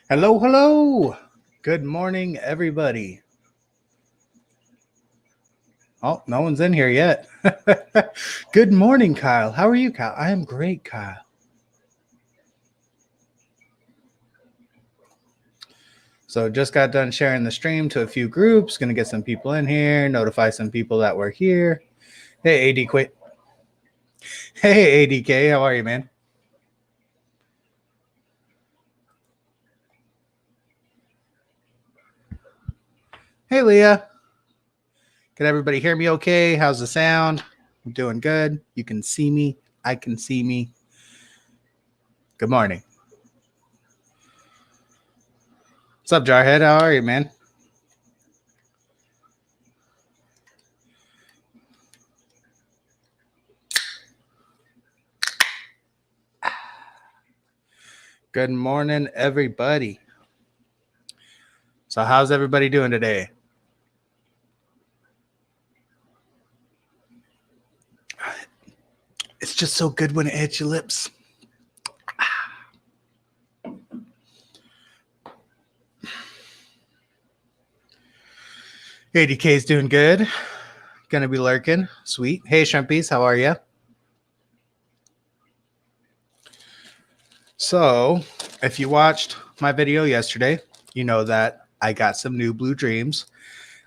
Hello, hello. Good morning, everybody. Oh, no one's in here yet. Good morning, Kyle. How are you, Kyle? I am great, Kyle. So just got done sharing the stream to a few groups. Going to get some people in here, notify some people that we're here. Hey, AD Quit. Hey, ADK. How are you, man? Hey, Leah. Can everybody hear me okay? How's the sound? I'm doing good. You can see me. I can see me. Good morning. What's up, Jarhead? How are you, man? Good morning, everybody. So how's everybody doing today? It's just so good when it hits your lips. ADK is doing good. Gonna be lurking. Sweet. Hey, Shrimpies, how are you? So, if you watched my video yesterday, you know that I got some new blue dreams.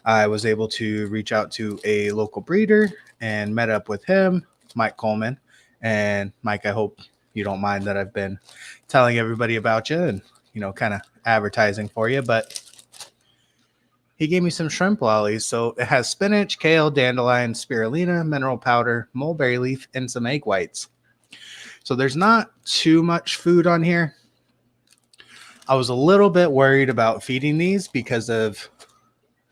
I was able to reach out to a local breeder and met up with him, Mike Coleman. And Mike, I hope you don't mind that I've been telling everybody about you and, kind of advertising for you, but he gave me some shrimp lollies. So it has spinach, kale, dandelion, spirulina, mineral powder, mulberry leaf, and some egg whites. So there's not too much food on here. I was a little bit worried about feeding these because of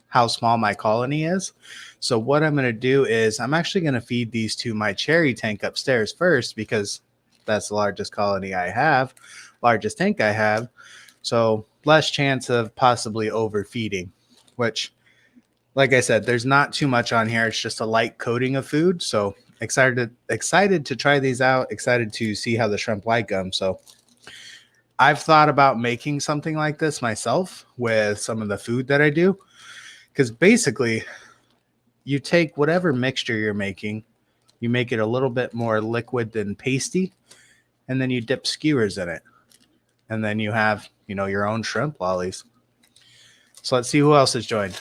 how small my colony is. So what I'm going to do is I'm actually going to feed these to my cherry tank upstairs first because that's the largest colony I have, largest tank I have. So less chance of possibly overfeeding, which, like I said, there's not too much on here. It's just a light coating of food. So excited to try these out. Excited to see how the shrimp like them. So I've thought about making something like this myself with some of the food that I do. Because basically, you take whatever mixture you're making, you make it a little bit more liquid than pasty, and then you dip skewers in it. And then you have, your own shrimp lollies. So let's see who else has joined.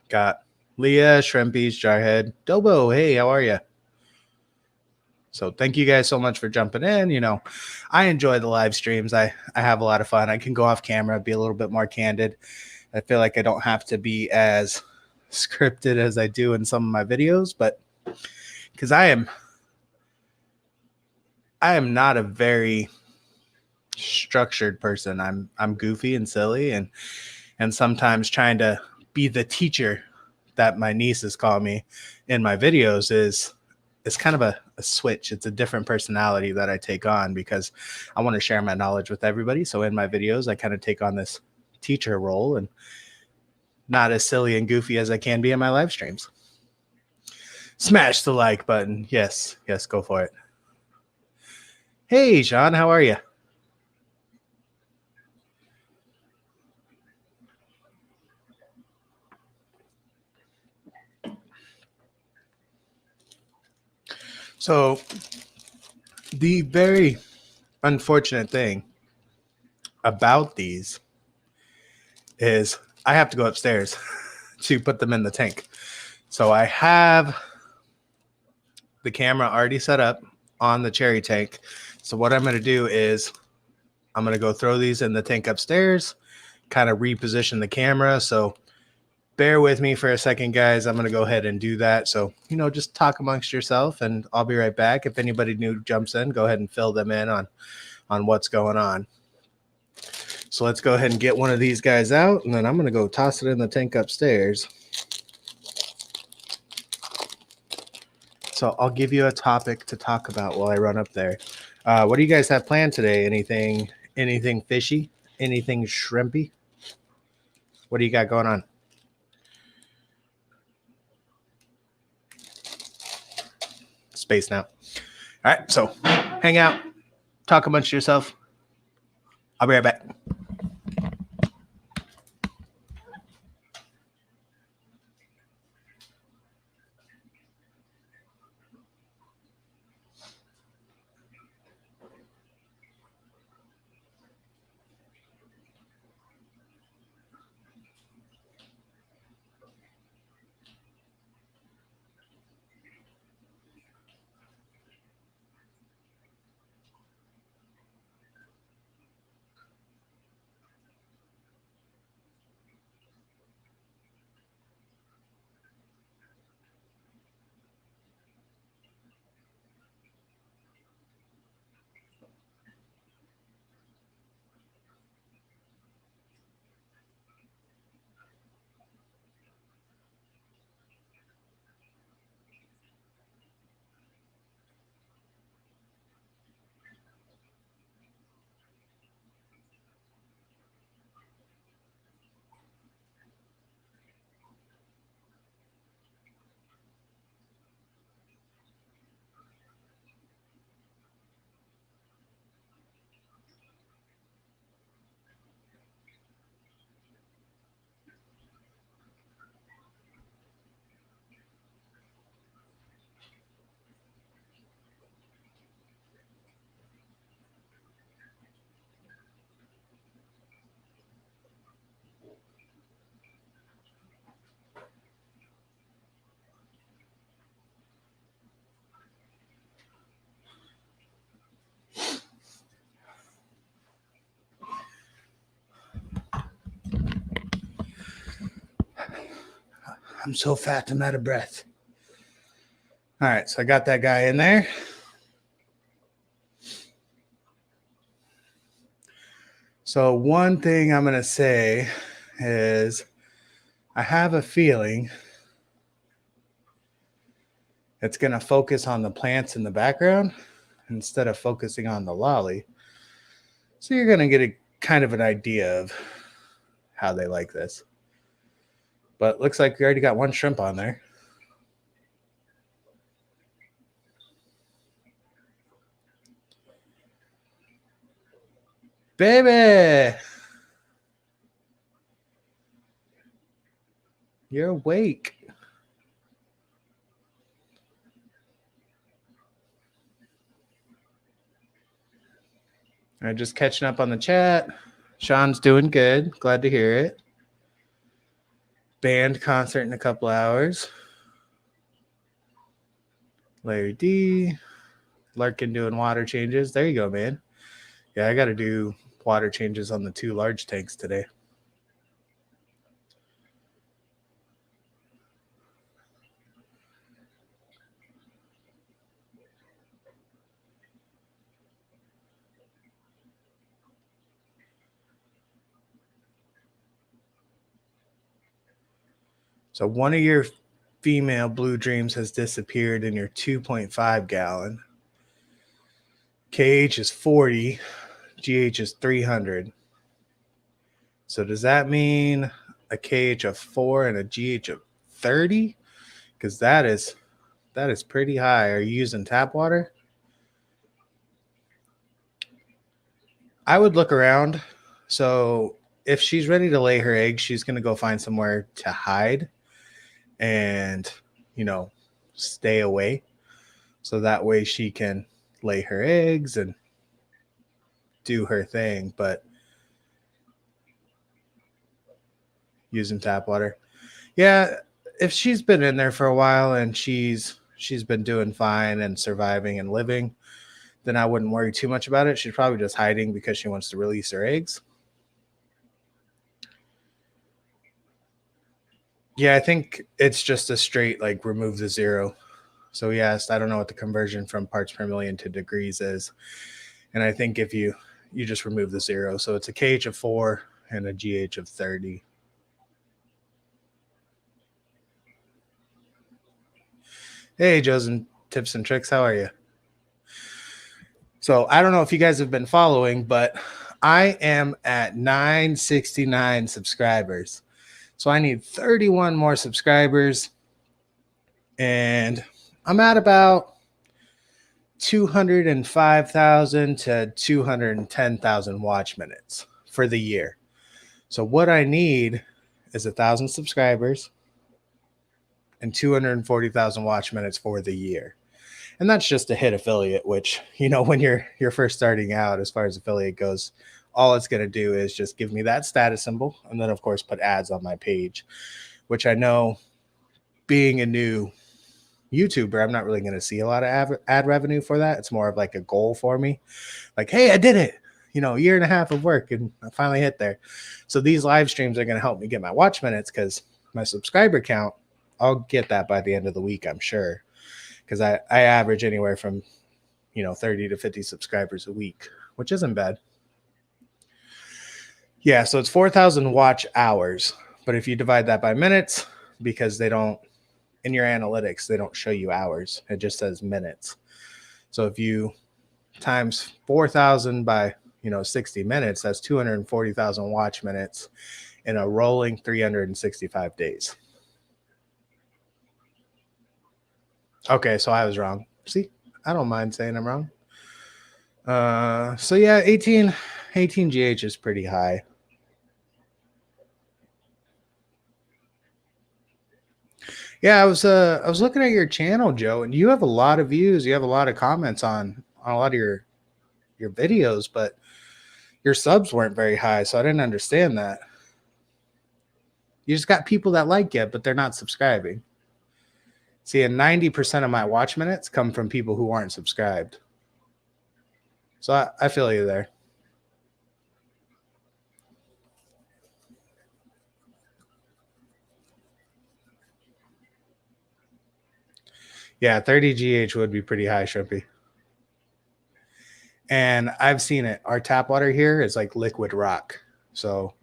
Got Leah, Shrimpies, Jarhead, Dobo. Hey, how are you? So thank you guys so much for jumping in. I enjoy the live streams. I have a lot of fun. I can go off camera, be a little bit more candid. I feel like I don't have to be as scripted as I do in some of my videos, but because I am not a very structured person. I'm goofy and silly and sometimes trying to be the teacher that my nieces call me in my videos is kind of a switch. It's a different personality that I take on because I want to share my knowledge with everybody. So in my videos, I kind of take on this teacher role and not as silly and goofy as I can be in my live streams. Smash the like button. Yes, go for it. Hey, Sean, how are you? So the very unfortunate thing about these is I have to go upstairs to put them in the tank. So I have the camera already set up on the cherry tank. So what I'm going to do is I'm going to go throw these in the tank upstairs, kind of reposition the camera. So bear with me for a second, guys. I'm going to go ahead and do that. So, just talk amongst yourself and I'll be right back. If anybody new jumps in, go ahead and fill them in on what's going on. So let's go ahead and get one of these guys out and then I'm going to go toss it in the tank upstairs. So I'll give you a topic to talk about while I run up there. What do you guys have planned today? Anything fishy? Anything shrimpy? What do you got going on? Space now. All right, so hang out, talk amongst yourself. I'll be right back. I'm so fat, I'm out of breath. All right, so I got that guy in there. So one thing I'm going to say is I have a feeling it's going to focus on the plants in the background instead of focusing on the lolly. So you're going to get a kind of an idea of how they like this. But looks like we already got one shrimp on there. Baby, you're awake. All right, just catching up on the chat. Sean's doing good. Glad to hear it. Band concert in a couple hours. Larry D. Larkin doing water changes. There you go, man. Yeah, I got to do water changes on the 2 large tanks today. So one of your female blue dreams has disappeared in your 2.5 gallon. KH is 40. GH is 300. So does that mean a KH of 4 and a GH of 30? Because that is pretty high. Are you using tap water? I would look around. So if she's ready to lay her eggs, she's going to go find somewhere to hide and, stay away. So that way she can lay her eggs and do her thing. But using tap water. Yeah, if she's been in there for a while and she's been doing fine and surviving and living, then I wouldn't worry too much about it. She's probably just hiding because she wants to release her eggs. Yeah, I think it's just a straight remove the 0. So he asked, I don't know what the conversion from parts per million to degrees is. And I think if you just remove the 0. So it's a KH of 4 and a GH of 30. Hey, Joe's and Tips and Tricks. How are you? So I don't know if you guys have been following, but I am at 969 subscribers. So I need 31 more subscribers. And I'm at about 205,000 to 210,000 watch minutes for the year. So what I need is 1,000 subscribers and 240,000 watch minutes for the year. And that's just to hit affiliate, which, when you're first starting out, as far as affiliate goes, all it's going to do is just give me that status symbol. And then, of course, put ads on my page, which I know, being a new YouTuber, I'm not really going to see a lot of ad revenue for that. It's more of a goal for me. Hey, I did it. A year and a half of work and I finally hit there. So these live streams are going to help me get my watch minutes, because my subscriber count, I'll get that by the end of the week, I'm sure. Because I average anywhere from 30 to 50 subscribers a week, which isn't bad. Yeah, so it's 4,000 watch hours. But if you divide that by minutes, because they don't, in your analytics, they don't show you hours. It just says minutes. So if you times 4,000 by 60 minutes, that's 240,000 watch minutes in a rolling 365 days. Okay, so I was wrong. See, I don't mind saying I'm wrong. So yeah, 18 GH is pretty high. Yeah, I was looking at your channel, Joe, and you have a lot of views. You have a lot of comments on a lot of your videos, but your subs weren't very high, so I didn't understand that. You just got people that like you, but they're not subscribing. See, and 90% of my watch minutes come from people who aren't subscribed. So I feel you there. Yeah, 30 GH would be pretty high, Shrimpy. And I've seen it. Our tap water here is like liquid rock. So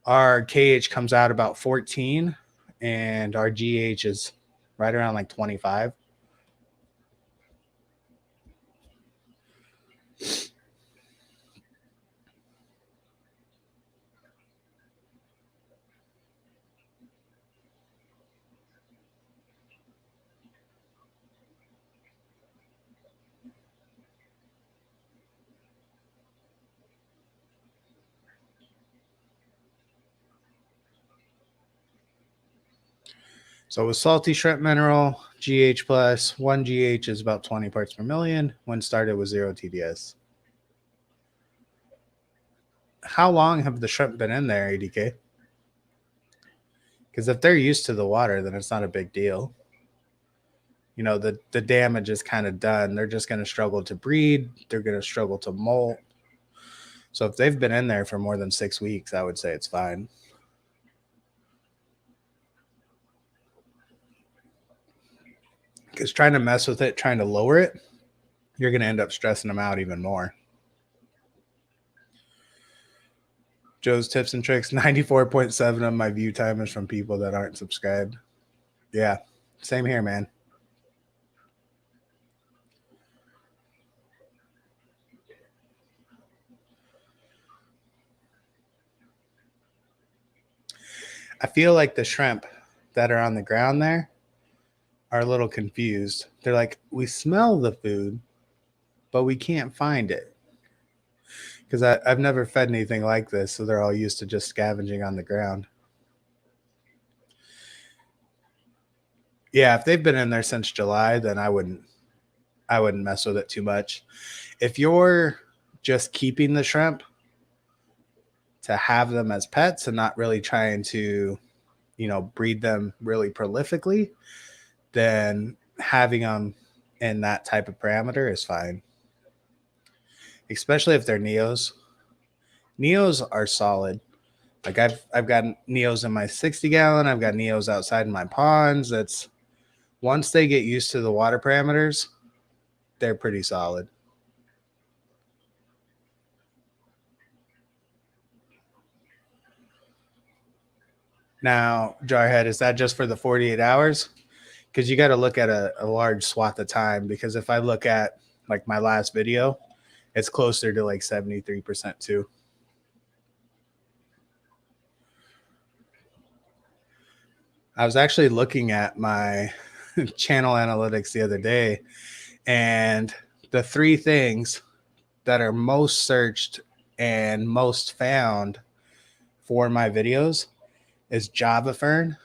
our KH comes out about 14 and our GH is right around like 25. So with salty shrimp mineral, GH plus, 1 GH is about 20 parts per million when started with 0 TDS. How long have the shrimp been in there, ADK? Because if they're used to the water, then it's not a big deal. You know, the damage is kind of done. They're just going to struggle to breed. They're going to struggle to molt. So if they've been in there for more than 6 weeks, I would say it's fine. Because trying to mess with it, trying to lower it, you're going to end up stressing them out even more. Joe's tips and tricks, 94.7 of my view time is from people that aren't subscribed. Yeah, same here, man. I feel like the shrimp that are on the ground there are a little confused. They're like, we smell the food, but we can't find it. Because I've never fed anything like this, so they're all used to just scavenging on the ground. Yeah, if they've been in there since July, then I wouldn't mess with it too much. If you're just keeping the shrimp to have them as pets and not really trying to, you know, breed them really prolifically, then having them in that type of parameter is fine. Especially if they're neos. Neos are solid. Like I've got neos in my 60 gallon. I've got neos outside in my ponds. That's once they get used to the water parameters, they're pretty solid. Now, Jarhead, is that just for the 48 hours? Because you got to look at a large swath of time. Because if I look at like my last video, it's closer to like 73% too. I was actually looking at my channel analytics the other day, and the 3 things that are most searched and most found for my videos is Java Fern,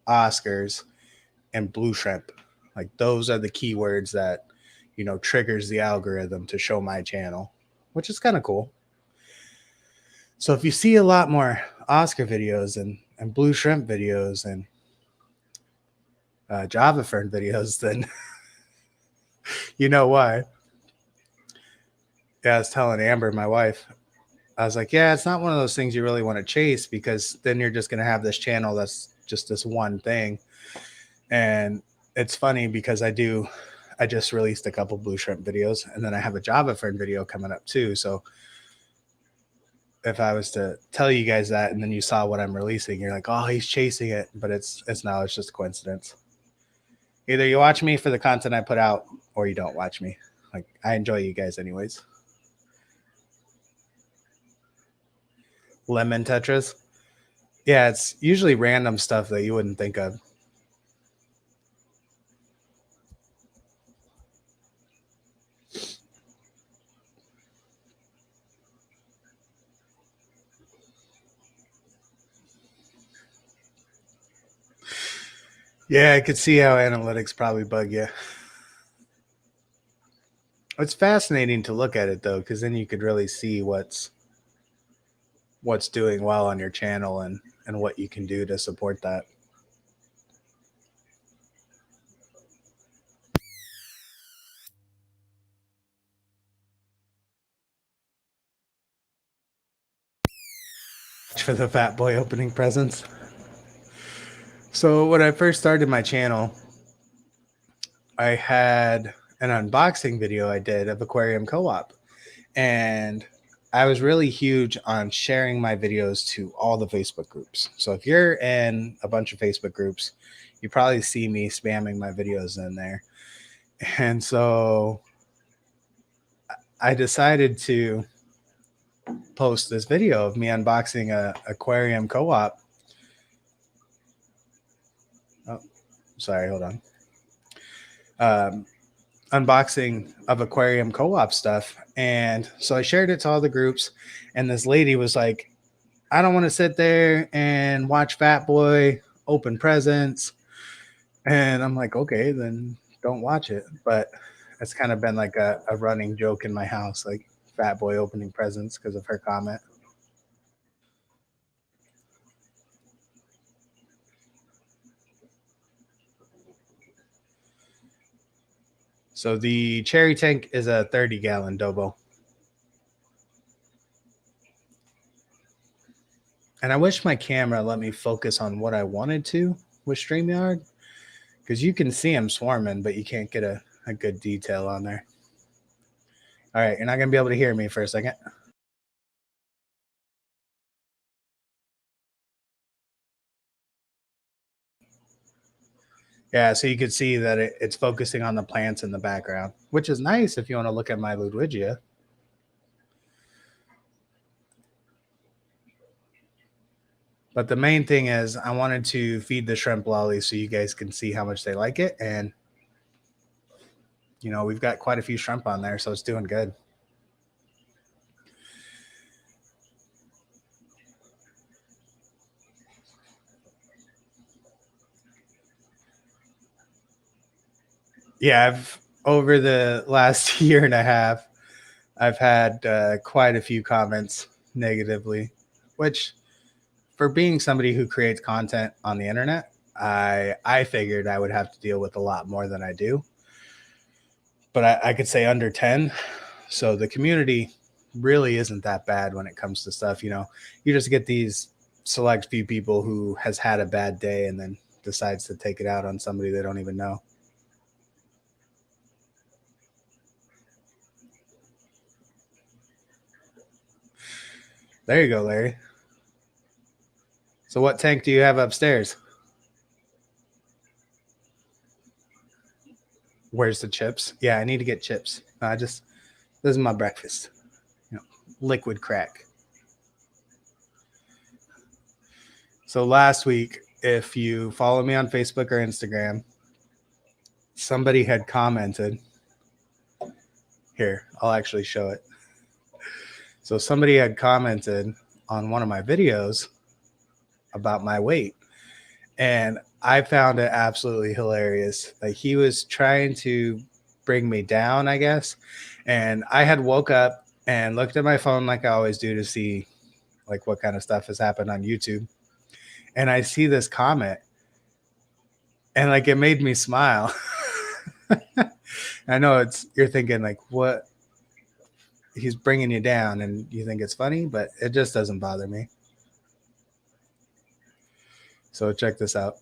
Oscars, and blue shrimp. Like those are the keywords that, you know, triggers the algorithm to show my channel, which is kind of cool. So if you see a lot more Oscar videos and blue shrimp videos and Java Fern videos, then you know why. Yeah, I was telling Amber, my wife, I was like, yeah, it's not one of those things you really want to chase because then you're just going to have this channel that's just this one thing. And it's funny because I just released a couple blue shrimp videos and then I have a Java Fern video coming up too. So if I was to tell you guys that and then you saw what I'm releasing, you're like, oh, he's chasing it. But it's just a coincidence. Either you watch me for the content I put out or you don't watch me. Like I enjoy you guys anyways. Lemon Tetras. Yeah, it's usually random stuff that you wouldn't think of. Yeah, I could see how analytics probably bug you. It's fascinating to look at it though, because then you could really see what's doing well on your channel and what you can do to support that. For the fat boy opening presents. So when I first started my channel, I had an unboxing video I did of Aquarium Co-op, and I was really huge on sharing my videos to all the Facebook groups. So if you're in a bunch of Facebook groups, you probably see me spamming my videos in there. And so I decided to post this video of me unboxing a Aquarium Co-op. Oh, sorry, hold on. Um, Unboxing of Aquarium Co-op stuff. And so I shared it to all the groups, and this lady was like, I don't want to sit there and watch Fat Boy open presents. And I'm like, okay, then don't watch it. But it's kind of been like a running joke in my house, like Fat Boy opening presents because of her comment. So the cherry tank is a 30-gallon Dobo. And I wish my camera let me focus on what I wanted to with StreamYard, because you can see them swarming, but you can't get a good detail on there. All right, you're not going to be able to hear me for a second. Yeah, so you could see that it's focusing on the plants in the background, which is nice if you want to look at my Ludwigia. But the main thing is I wanted to feed the shrimp lolly so you guys can see how much they like it. And, you know, we've got quite a few shrimp on there, so it's doing good. Yeah, over the last year and a half, I've had quite a few comments negatively, which for being somebody who creates content on the internet, I figured I would have to deal with a lot more than I do. But I could say under 10. So the community really isn't that bad when it comes to stuff. You know, you just get these select few people who has had a bad day and then decides to take it out on somebody they don't even know. There you go, Larry. So what tank do you have upstairs? Where's the chips? Yeah, I need to get chips. This is my breakfast. You know, liquid crack. So last week, if you follow me on Facebook or Instagram, somebody had commented. Here, I'll actually show it. So somebody had commented on one of my videos about my weight, and I found it absolutely hilarious. Like, he was trying to bring me down, I guess. And I had woke up and looked at my phone like I always do to see like what kind of stuff has happened on YouTube. And I see this comment, and like it made me smile. I know you're thinking like, what, he's bringing you down, and you think it's funny, but it just doesn't bother me. So check this out.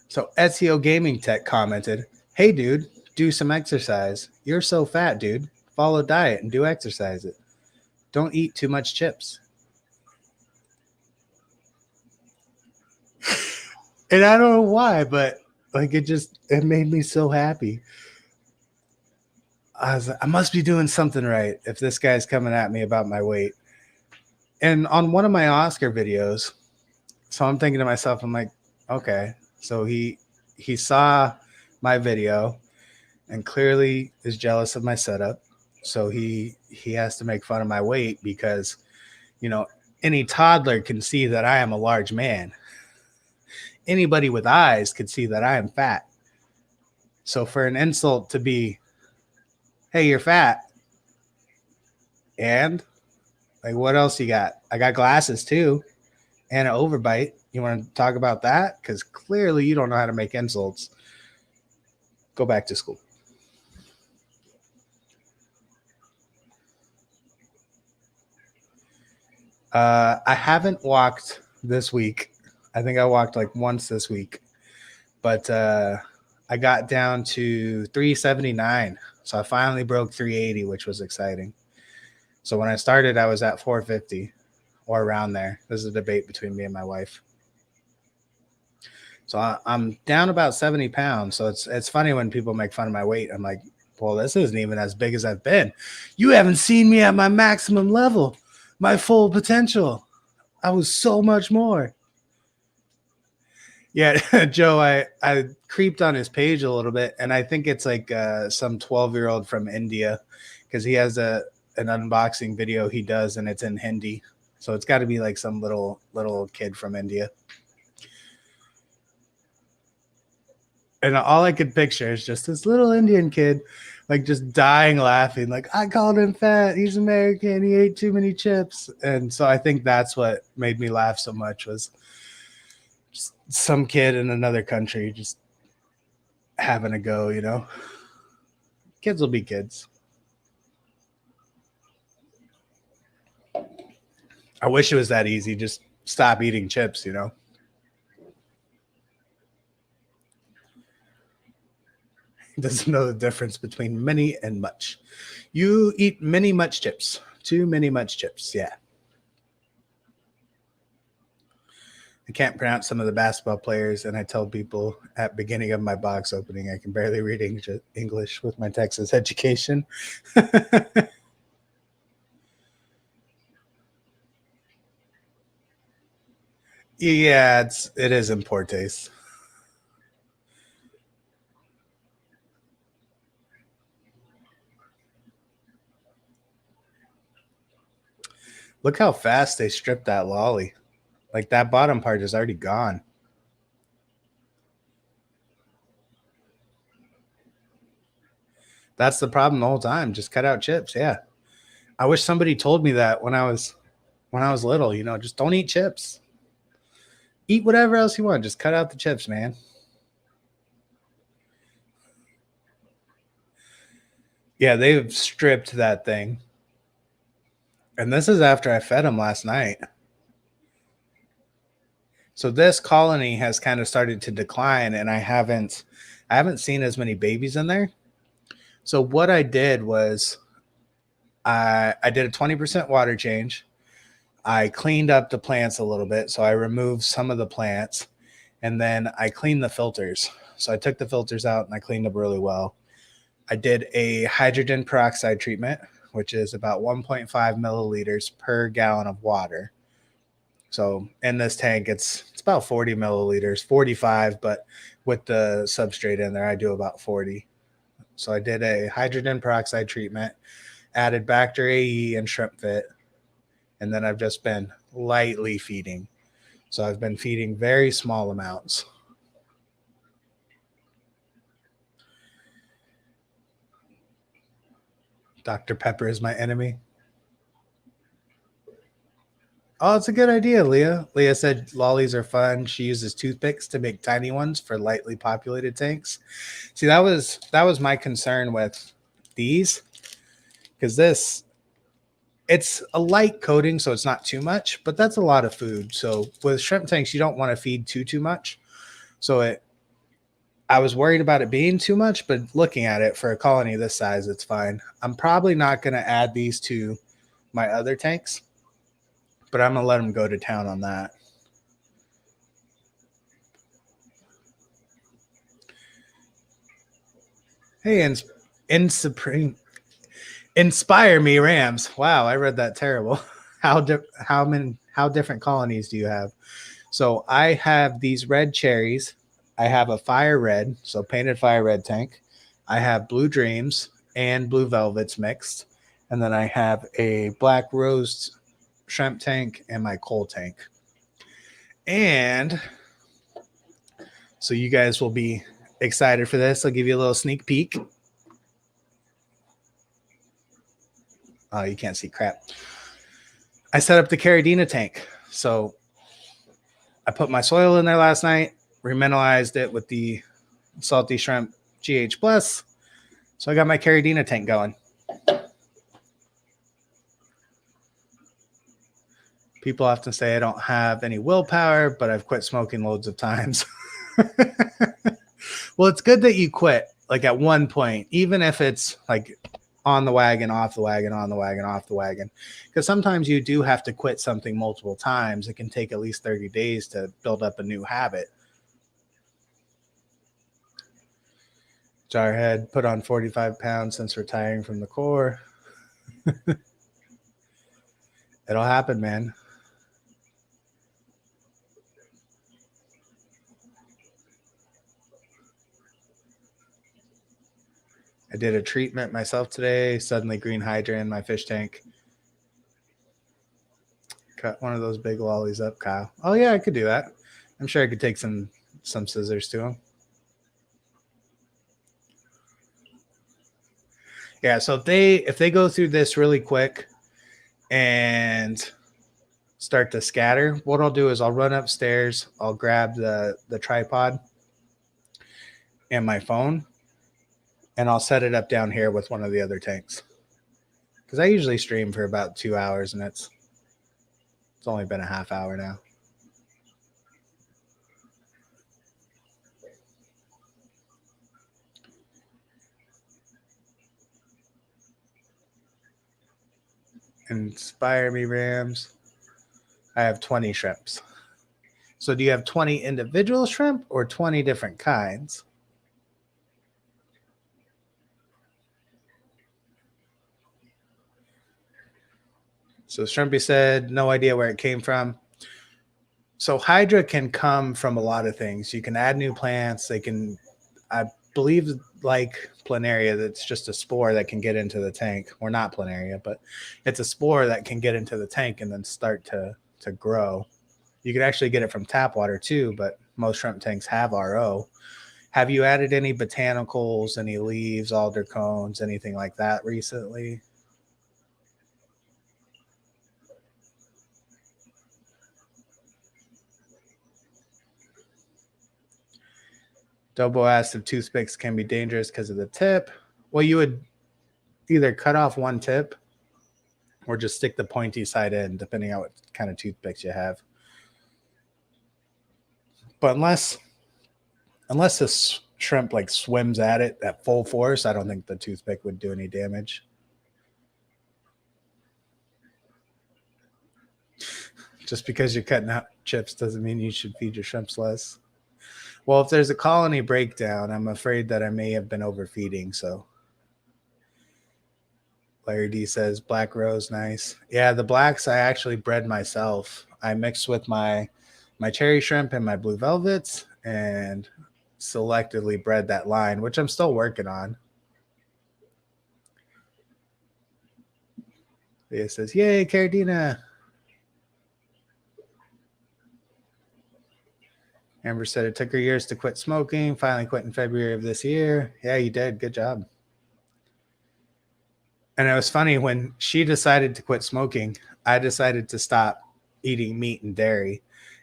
So SEO Gaming Tech commented, "Hey dude, do some exercise. You're so fat, dude. Follow diet and do exercise it. Don't eat too much chips." And I don't know why, but like it made me so happy. I was like, I must be doing something right if this guy's coming at me about my weight. And on one of my Oscar videos, so I'm thinking to myself, I'm like, okay, so he saw my video and clearly is jealous of my setup. So he has to make fun of my weight because, you know, any toddler can see that I am a large man. Anybody with eyes could see that I am fat. So for an insult to be, "Hey, you're fat," and like, what else you got? I got glasses too and an overbite. You want to talk about that? Because clearly you don't know how to make insults. Go back to school. I haven't walked this week. I think I walked like once this week, but I got down to 379. So I finally broke 380, which was exciting. So when I started, I was at 450 or around there. This is a debate between me and my wife. So I'm down about 70 pounds. So it's funny when people make fun of my weight. I'm like, well, this isn't even as big as I've been. You haven't seen me at my maximum level, my full potential. I was so much more. Yeah, Joe, I creeped on his page a little bit, and I think it's like some 12-year-old from India, because he has an unboxing video he does, and it's in Hindi. So it's got to be like some little kid from India. And all I could picture is just this little Indian kid, like just dying laughing, like, I called him fat. He's American. He ate too many chips. And so I think that's what made me laugh so much, was just some kid in another country just having a go, you know? Kids will be kids. I wish it was that easy. Just stop eating chips, you know? He doesn't know the difference between many and much. You eat many much chips. Too many much chips. Yeah. I can't pronounce some of the basketball players, and I tell people at beginning of my box opening I can barely read English with my Texas education. Yeah, it is in poor taste. Look how fast they stripped that lolly. Like, that bottom part is already gone. That's the problem the whole time. Just cut out chips. Yeah. I wish somebody told me that when I was little, you know, just don't eat chips. Eat whatever else you want. Just cut out the chips, man. Yeah, they've stripped that thing. And this is after I fed them last night. So this colony has kind of started to decline, and I haven't seen as many babies in there. So what I did was I did a 20% water change. I cleaned up the plants a little bit. So I removed some of the plants, and then I cleaned the filters. So I took the filters out and I cleaned them really well. I did a hydrogen peroxide treatment, which is about 1.5 milliliters per gallon of water. So in this tank, it's about 40 milliliters, 45, but with the substrate in there, I do about 40. So I did a hydrogen peroxide treatment, added Bacter AE and Shrimp Fit, and then I've just been lightly feeding. So I've been feeding very small amounts. Dr. Pepper is my enemy. Oh, it's a good idea, Leah. Leah said lollies are fun. She uses toothpicks to make tiny ones for lightly populated tanks. See, that was my concern with these, because it's a light coating, so it's not too much, but that's a lot of food. So with shrimp tanks, you don't want to feed too much. So I was worried about it being too much, but looking at it for a colony this size, it's fine. I'm probably not going to add these to my other tanks, but I'm going to let them go to town on that. Hey, in Supreme, inspire me, Rams. Wow, I read that terrible. How different colonies do you have? So I have these red cherries. I have a fire red, so painted fire red tank. I have blue dreams and blue velvets mixed, and then I have a black rose shrimp tank and my coal tank. And so you guys will be excited for this. I'll give you a little sneak peek. Oh, you can't see crap. I set up the Caridina tank. So I put my soil in there last night, remineralized it with the salty shrimp GH plus. So I got my Caridina tank going. People often say I don't have any willpower, but I've quit smoking loads of times. Well, it's good that you quit like at one point, even if it's like on the wagon, off the wagon, on the wagon, off the wagon. Because sometimes you do have to quit something multiple times. It can take at least 30 days to build up a new habit. Jarhead put on 45 pounds since retiring from the Corps. It'll happen, man. I did a treatment myself today. Suddenly green hydra in my fish tank. Cut one of those big lollies up, Kyle. Oh yeah, I could do that. I'm sure I could take some scissors to him. Yeah, so if they go through this really quick and start to scatter, what I'll do is I'll run upstairs, I'll grab the tripod and my phone, and I'll set it up down here with one of the other tanks. Because I usually stream for about 2 hours, and it's only been a half hour now. Inspire me, Rams. I have 20 shrimps. So do you have 20 individual shrimp or 20 different kinds? So Shrimpy said, no idea where it came from. So Hydra can come from a lot of things. You can add new plants. They can, I believe, like planaria, that's just a spore that can get into the tank. Or not planaria, but it's a spore that can get into the tank and then start to grow. You could actually get it from tap water too, but most shrimp tanks have RO. Have you added any botanicals, any leaves, alder cones, anything like that recently? Dobo asked if toothpicks can be dangerous because of the tip. Well, you would either cut off one tip or just stick the pointy side in, depending on what kind of toothpicks you have. But unless this shrimp like swims at it at full force, I don't think the toothpick would do any damage. Just because you're cutting out chips doesn't mean you should feed your shrimps less. Well, if there's a colony breakdown, I'm afraid that I may have been overfeeding. So Larry D says black rose, nice. Yeah, the blacks I actually bred myself. I mixed with my cherry shrimp and my blue velvets and selectively bred that line, which I'm still working on. Leah says, yay, Caradina. Amber said it took her years to quit smoking. Finally quit in February of this year. Yeah, you did. Good job. And it was funny when she decided to quit smoking, I decided to stop eating meat and dairy.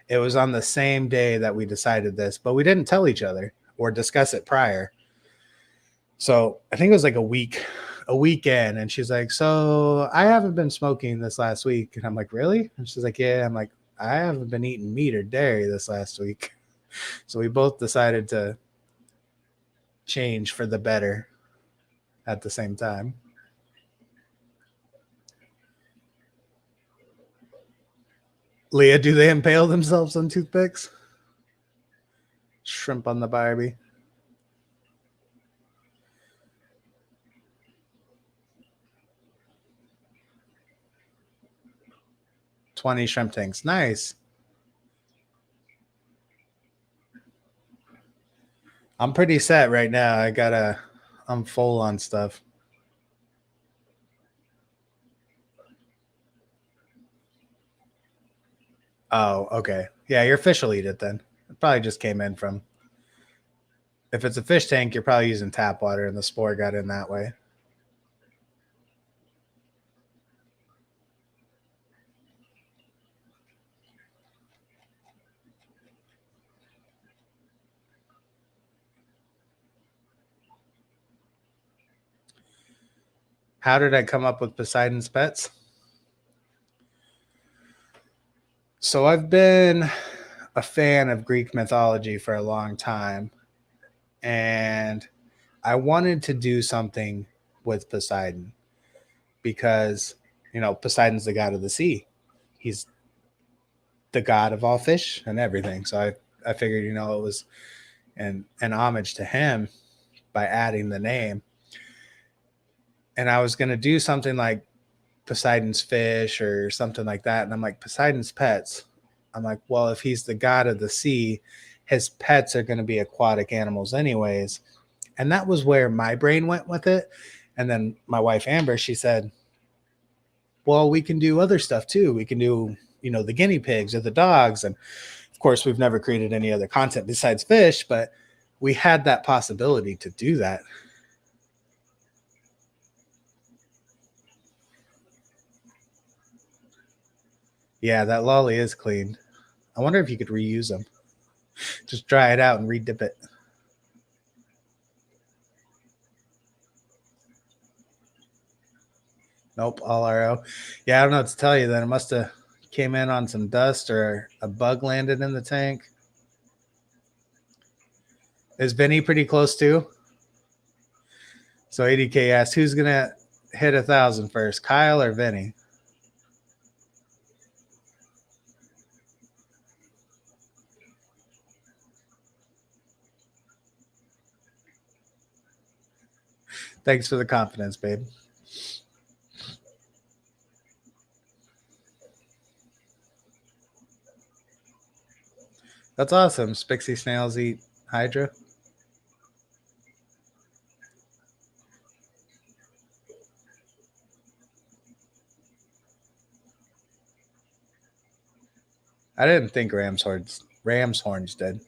It was on the same day that we decided this, but we didn't tell each other or discuss it prior. So I think it was like a weekend. And she's like, so I haven't been smoking this last week. And I'm like, really? And she's like, yeah. I'm like, I haven't been eating meat or dairy this last week. So we both decided to change for the better at the same time. Leah, do they impale themselves on toothpicks? Shrimp on the Barbie. $20 shrimp tanks. Nice. I'm pretty set right now. I'm full on stuff. Oh, okay. Yeah, your fish will eat it then. It probably just came in from. If it's a fish tank, you're probably using tap water and the spore got in that way. How did I come up with Poseidon's pets? So I've been a fan of Greek mythology for a long time, and I wanted to do something with Poseidon because, Poseidon's the god of the sea. He's the god of all fish and everything. So I figured, it was an homage to him by adding the name. And I was going to do something like Poseidon's fish or something like that. And I'm like, Poseidon's pets. I'm like, well, if he's the god of the sea, his pets are going to be aquatic animals anyways. And that was where my brain went with it. And then my wife, Amber, she said, well, we can do other stuff too. We can do, the guinea pigs or the dogs. And of course, we've never created any other content besides fish, but we had that possibility to do that. Yeah, that Lollie is clean. I wonder if you could reuse them. Just dry it out and redip it. Nope, all RO. Yeah, I don't know what to tell you then. It must have came in on some dust or a bug landed in the tank. Is Vinny pretty close too? So ADK asked, who's going to hit 1,000 first, Kyle or Vinny? Thanks for the confidence, babe. That's awesome. Spixie snails eat Hydra. I didn't think ram's horns did.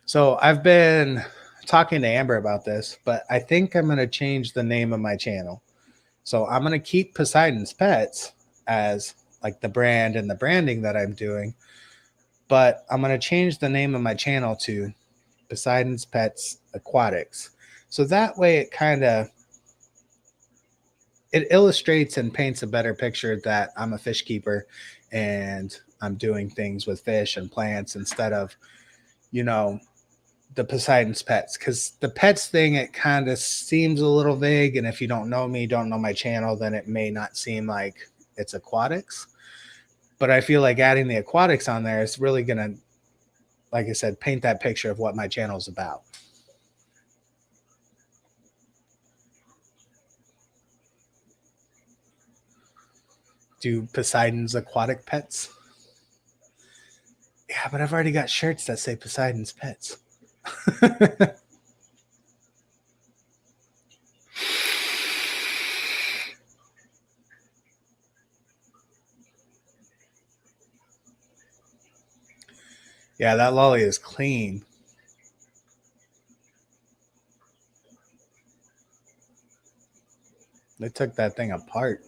So I've been talking to Amber about this, but I think I'm going to change the name of my channel. So I'm going to keep Poseidon's Pets as like the brand and the branding that I'm doing, but I'm going to change the name of my channel to Poseidon's Pets Aquatics. So that way it illustrates and paints a better picture that I'm a fish keeper and I'm doing things with fish and plants instead of, the Poseidon's Pets. Because the pets thing, it kind of seems a little vague. And if you don't know me, don't know my channel, then it may not seem like it's aquatics. But I feel like adding the aquatics on there is really going to, like I said, paint that picture of what my channel is about. Do Poseidon's aquatic pets? Yeah, but I've already got shirts that say Poseidon's Pets. Yeah, that Lollie is clean. They took that thing apart.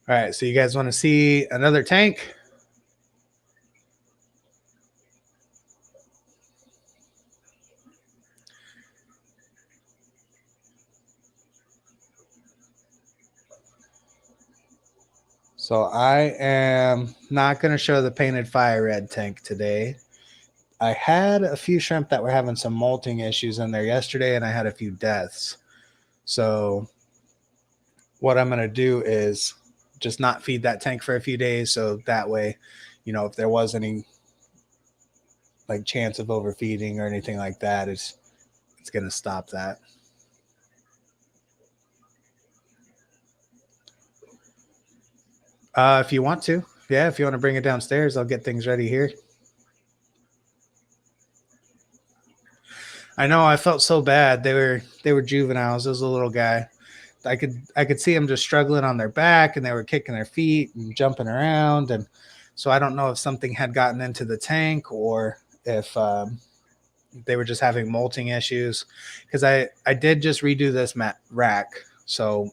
All right, so you guys want to see another tank? So I am not going to show the painted fire red tank today. I had a few shrimp that were having some molting issues in there yesterday, and I had a few deaths. So what I'm going to do is just not feed that tank for a few days. So that way, if there was any like chance of overfeeding or anything like that, it's going to stop that. If you want to, yeah, if you want to bring it downstairs, I'll get things ready here. I know I felt so bad. They were juveniles. It was a little guy. I could see them just struggling on their back, and they were kicking their feet and jumping around. And so I don't know if something had gotten into the tank or if they were just having molting issues. Because I did just redo this rack, so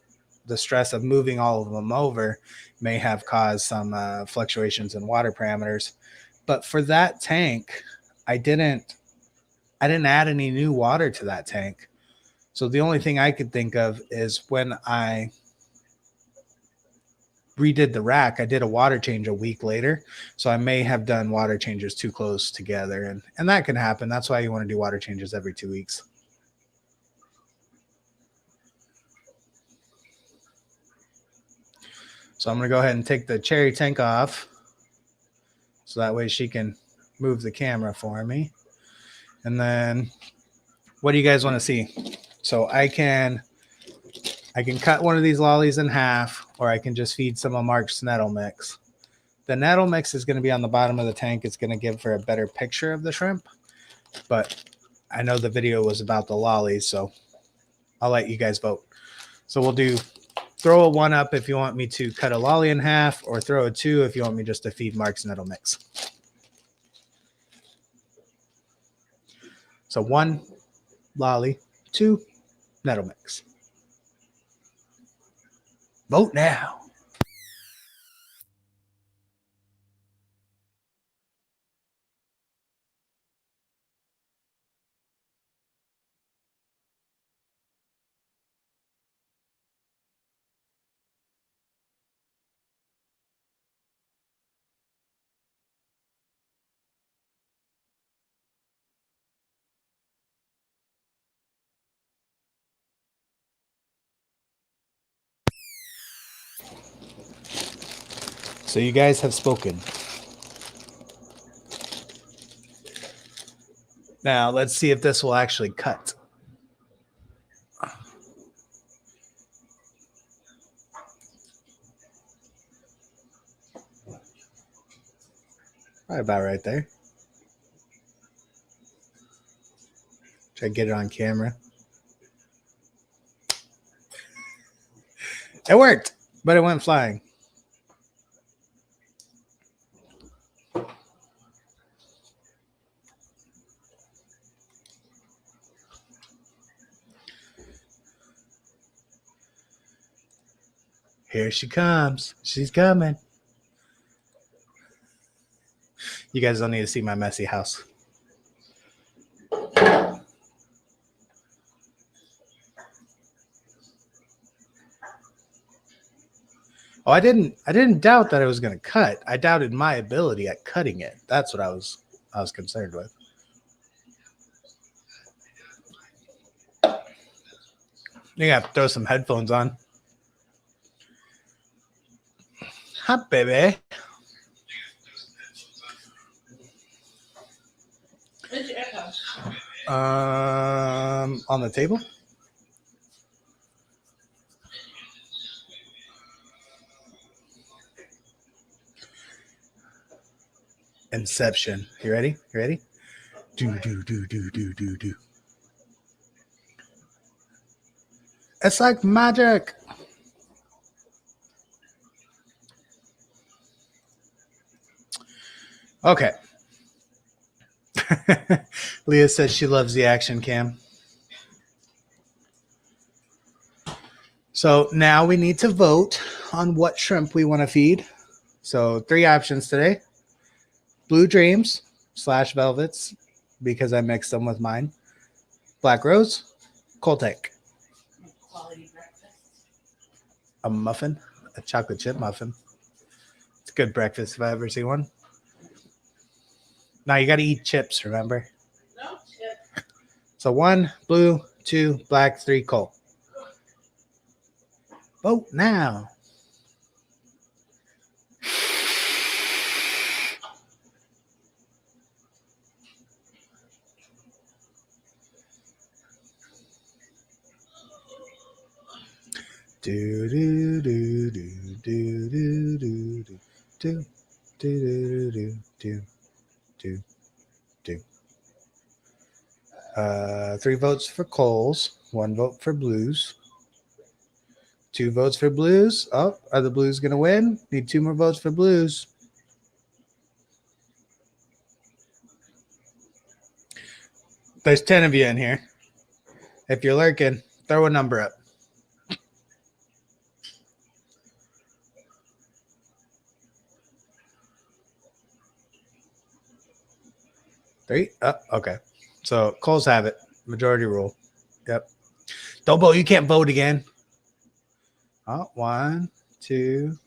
the stress of moving all of them over may have caused some fluctuations in water parameters. But for that tank, I didn't I didn't add any new water to that tank. So the only thing I could think of is when I redid the rack, I did a water change a week later. So I may have done water changes too close together. And that can happen. That's why you want to do water changes every 2 weeks. So I'm going to go ahead and take the cherry tank off. So that way she can move the camera for me. And then what do you guys want to see? So I can cut one of these lollies in half, or I can just feed some of Mark's nettle mix. The nettle mix is going to be on the bottom of the tank. It's going to give her a better picture of the shrimp. But I know the video was about the lollies, so I'll let you guys vote. So we'll do throw a 1 up if you want me to cut a lolly in half, or throw a 2 if you want me just to feed Mark's nettle mix. So 1 lolly, 2 nettle mix. Vote now. So you guys have spoken. Now let's see if this will actually cut. Probably about right there. Try to get it on camera. It worked, but it went flying. Here she comes. She's coming. You guys don't need to see my messy house. Oh, I didn't doubt that it was going to cut. I doubted my ability at cutting it. That's what I was concerned with. You got to throw some headphones on. Hi, baby. Where's your AirPods? On the table. Inception. You ready? You ready? Do. It's like magic. Okay. Leah said she loves the action cam. So now we need to vote on what shrimp we want to feed. So 3 options today. Blue Dreams / Velvets, because I mixed them with mine. Black Rose, Cold Take. Quality breakfast. A muffin, a chocolate chip muffin. It's a good breakfast if I ever see one. Now you got to eat chips, remember? No chip. So 1 blue, 2 black, 3 coal. Vote now. Do do do do do do do do do do do do do. 3 votes for coals, 1 vote for blues. 2 votes for blues. Oh, are the blues going to win? Need 2 more votes for blues. There's 10 of you in here. If you're lurking, throw a number up. 3? Oh, okay. So Coles have it. Majority rule. Yep. Dobo, you can't vote again. Oh, 1, 2.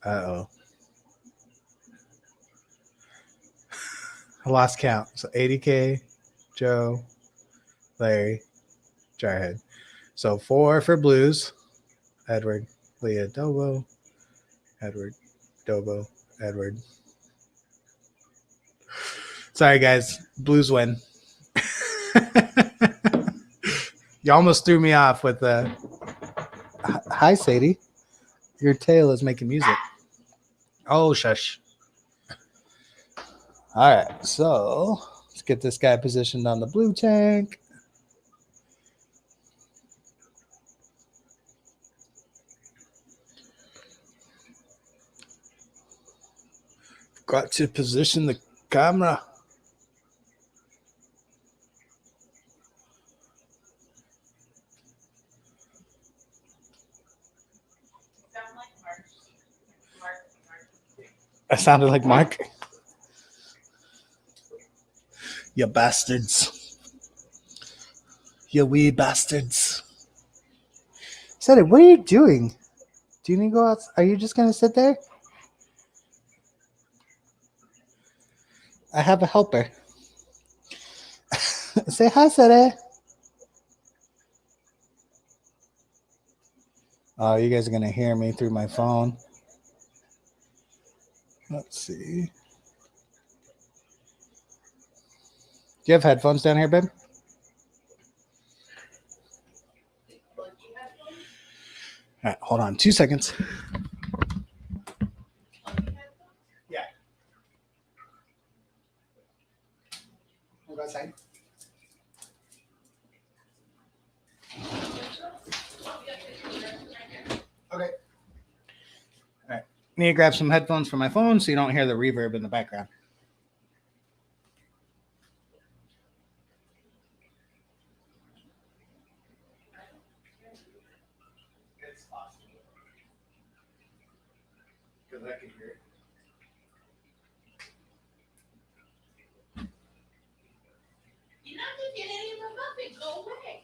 Uh-oh. I lost count. So 80K, Joe, Larry, Jarhead. So 4 for Blues. Edward, Leah, Dobo, Edward, Dobo, Edward. Sorry, guys. Blues win. You almost threw me off with the. Hi, Sadie. Your tail is making music. Oh, shush. All right. So let's get this guy positioned on the blue tank. Got to position the camera. Sound like Mark. Mark. I sounded like Mark. You bastards. You wee bastards. Said what are you doing? Do you need to go out? Are you just going to sit there? I have a helper. Say hi, Sadie. Oh, you guys are going to hear me through my phone. Let's see. Do you have headphones down here, babe? All right, hold on 2 seconds. Yeah. We'll go outside. Okay. All right. Need to grab some headphones for my phone so you don't hear the reverb in the background. It's possible. Because I can hear it. You're not gonna get any of my muffins. Go away.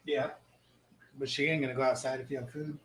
Yeah. But she ain't going to go outside if you have food.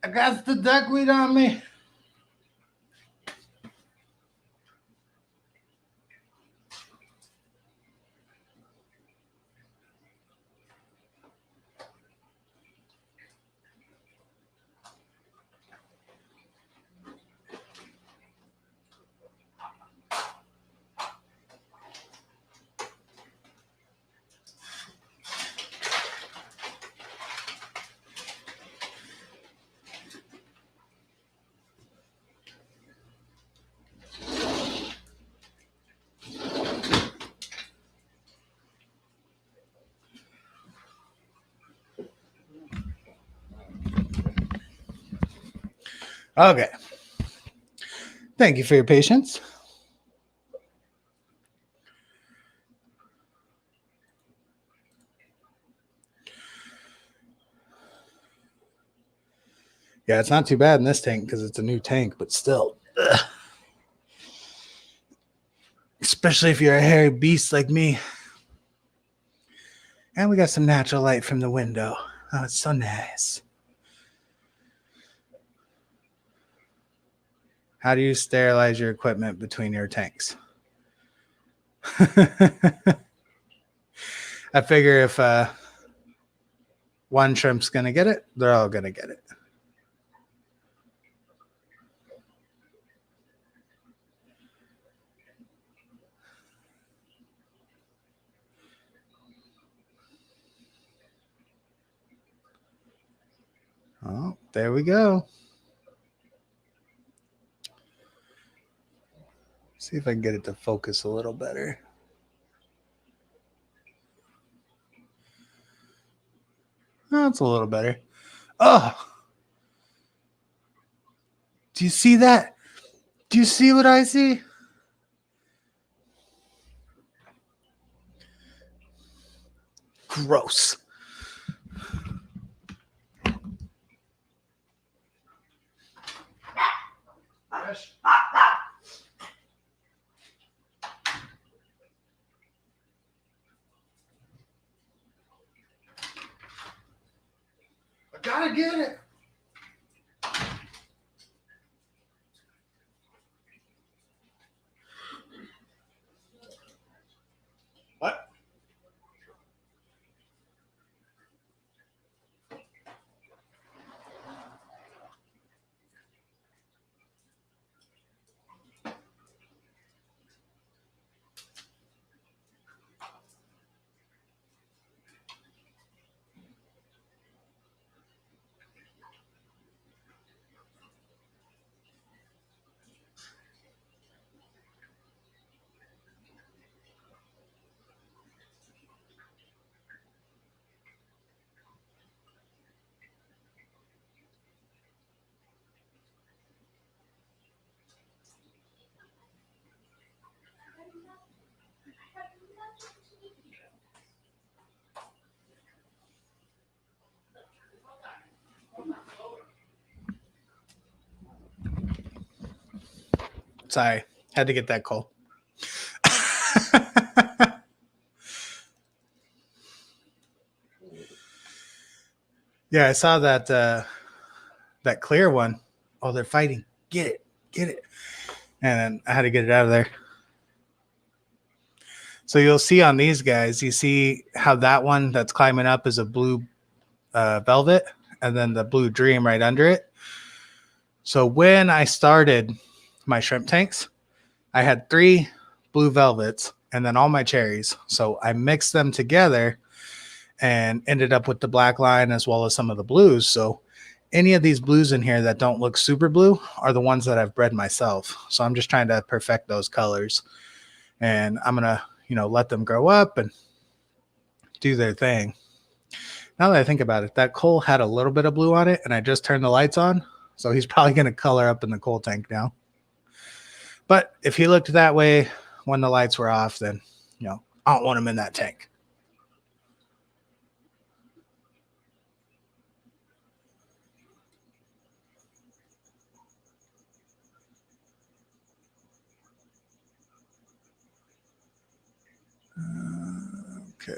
I got the duckweed on me. Okay. Thank you for your patience. Yeah, it's not too bad in this tank because it's a new tank, but still. Ugh. Especially if you're a hairy beast like me. And we got some natural light from the window. Oh, it's so nice. How do you sterilize your equipment between your tanks? I figure if one shrimp's going to get it, they're all going to get it. Oh, there we go. See if I can get it to focus a little better. Oh, it's a little better. Oh, do you see that? Do you see what I see? Gross. I gotta get it. What? Sorry, had to get that call. Yeah, I saw that that clear one. Oh, they're fighting. Get it, get it. And then I had to get it out of there. So you'll see on these guys, you see how that one that's climbing up is a blue velvet, and then the blue dream right under it. So when I started my shrimp tanks, I had 3 blue velvets and then all my cherries. So I mixed them together and ended up with the black line as well as some of the blues. So any of these blues in here that don't look super blue are the ones that I've bred myself. So I'm just trying to perfect those colors, and I'm going to, let them grow up and do their thing. Now that I think about it, that coal had a little bit of blue on it, and I just turned the lights on. So he's probably going to color up in the coal tank now. But if he looked that way when the lights were off, then, I don't want him in that tank. Okay.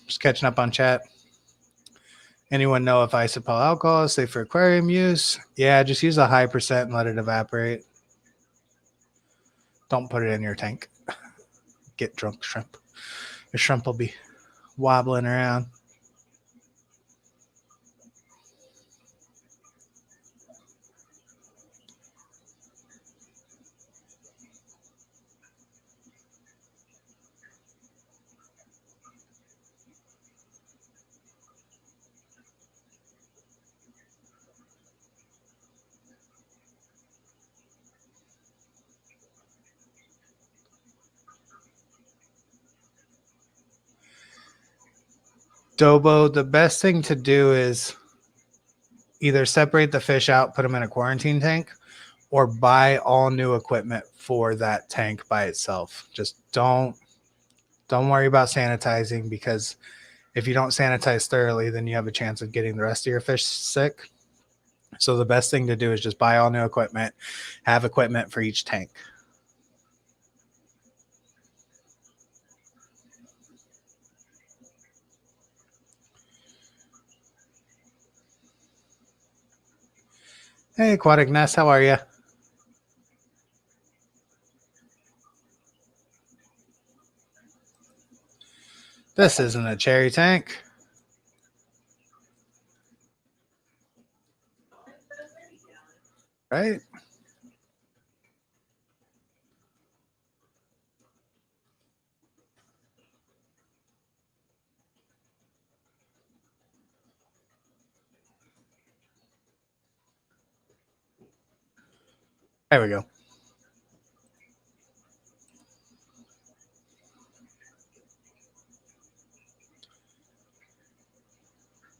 Just catching up on chat. Anyone know if isopropyl alcohol is safe for aquarium use? Yeah, just use a high percent and let it evaporate. Don't put it in your tank. Get drunk shrimp. Your shrimp will be wobbling around. Dobo, the best thing to do is either separate the fish out, put them in a quarantine tank, or buy all new equipment for that tank by itself. Just don't worry about sanitizing, because if you don't sanitize thoroughly, then you have a chance of getting the rest of your fish sick. So the best thing to do is just buy all new equipment, have equipment for each tank. Hey, Aquatic Nest, how are you? This isn't a cherry tank, right? There we go.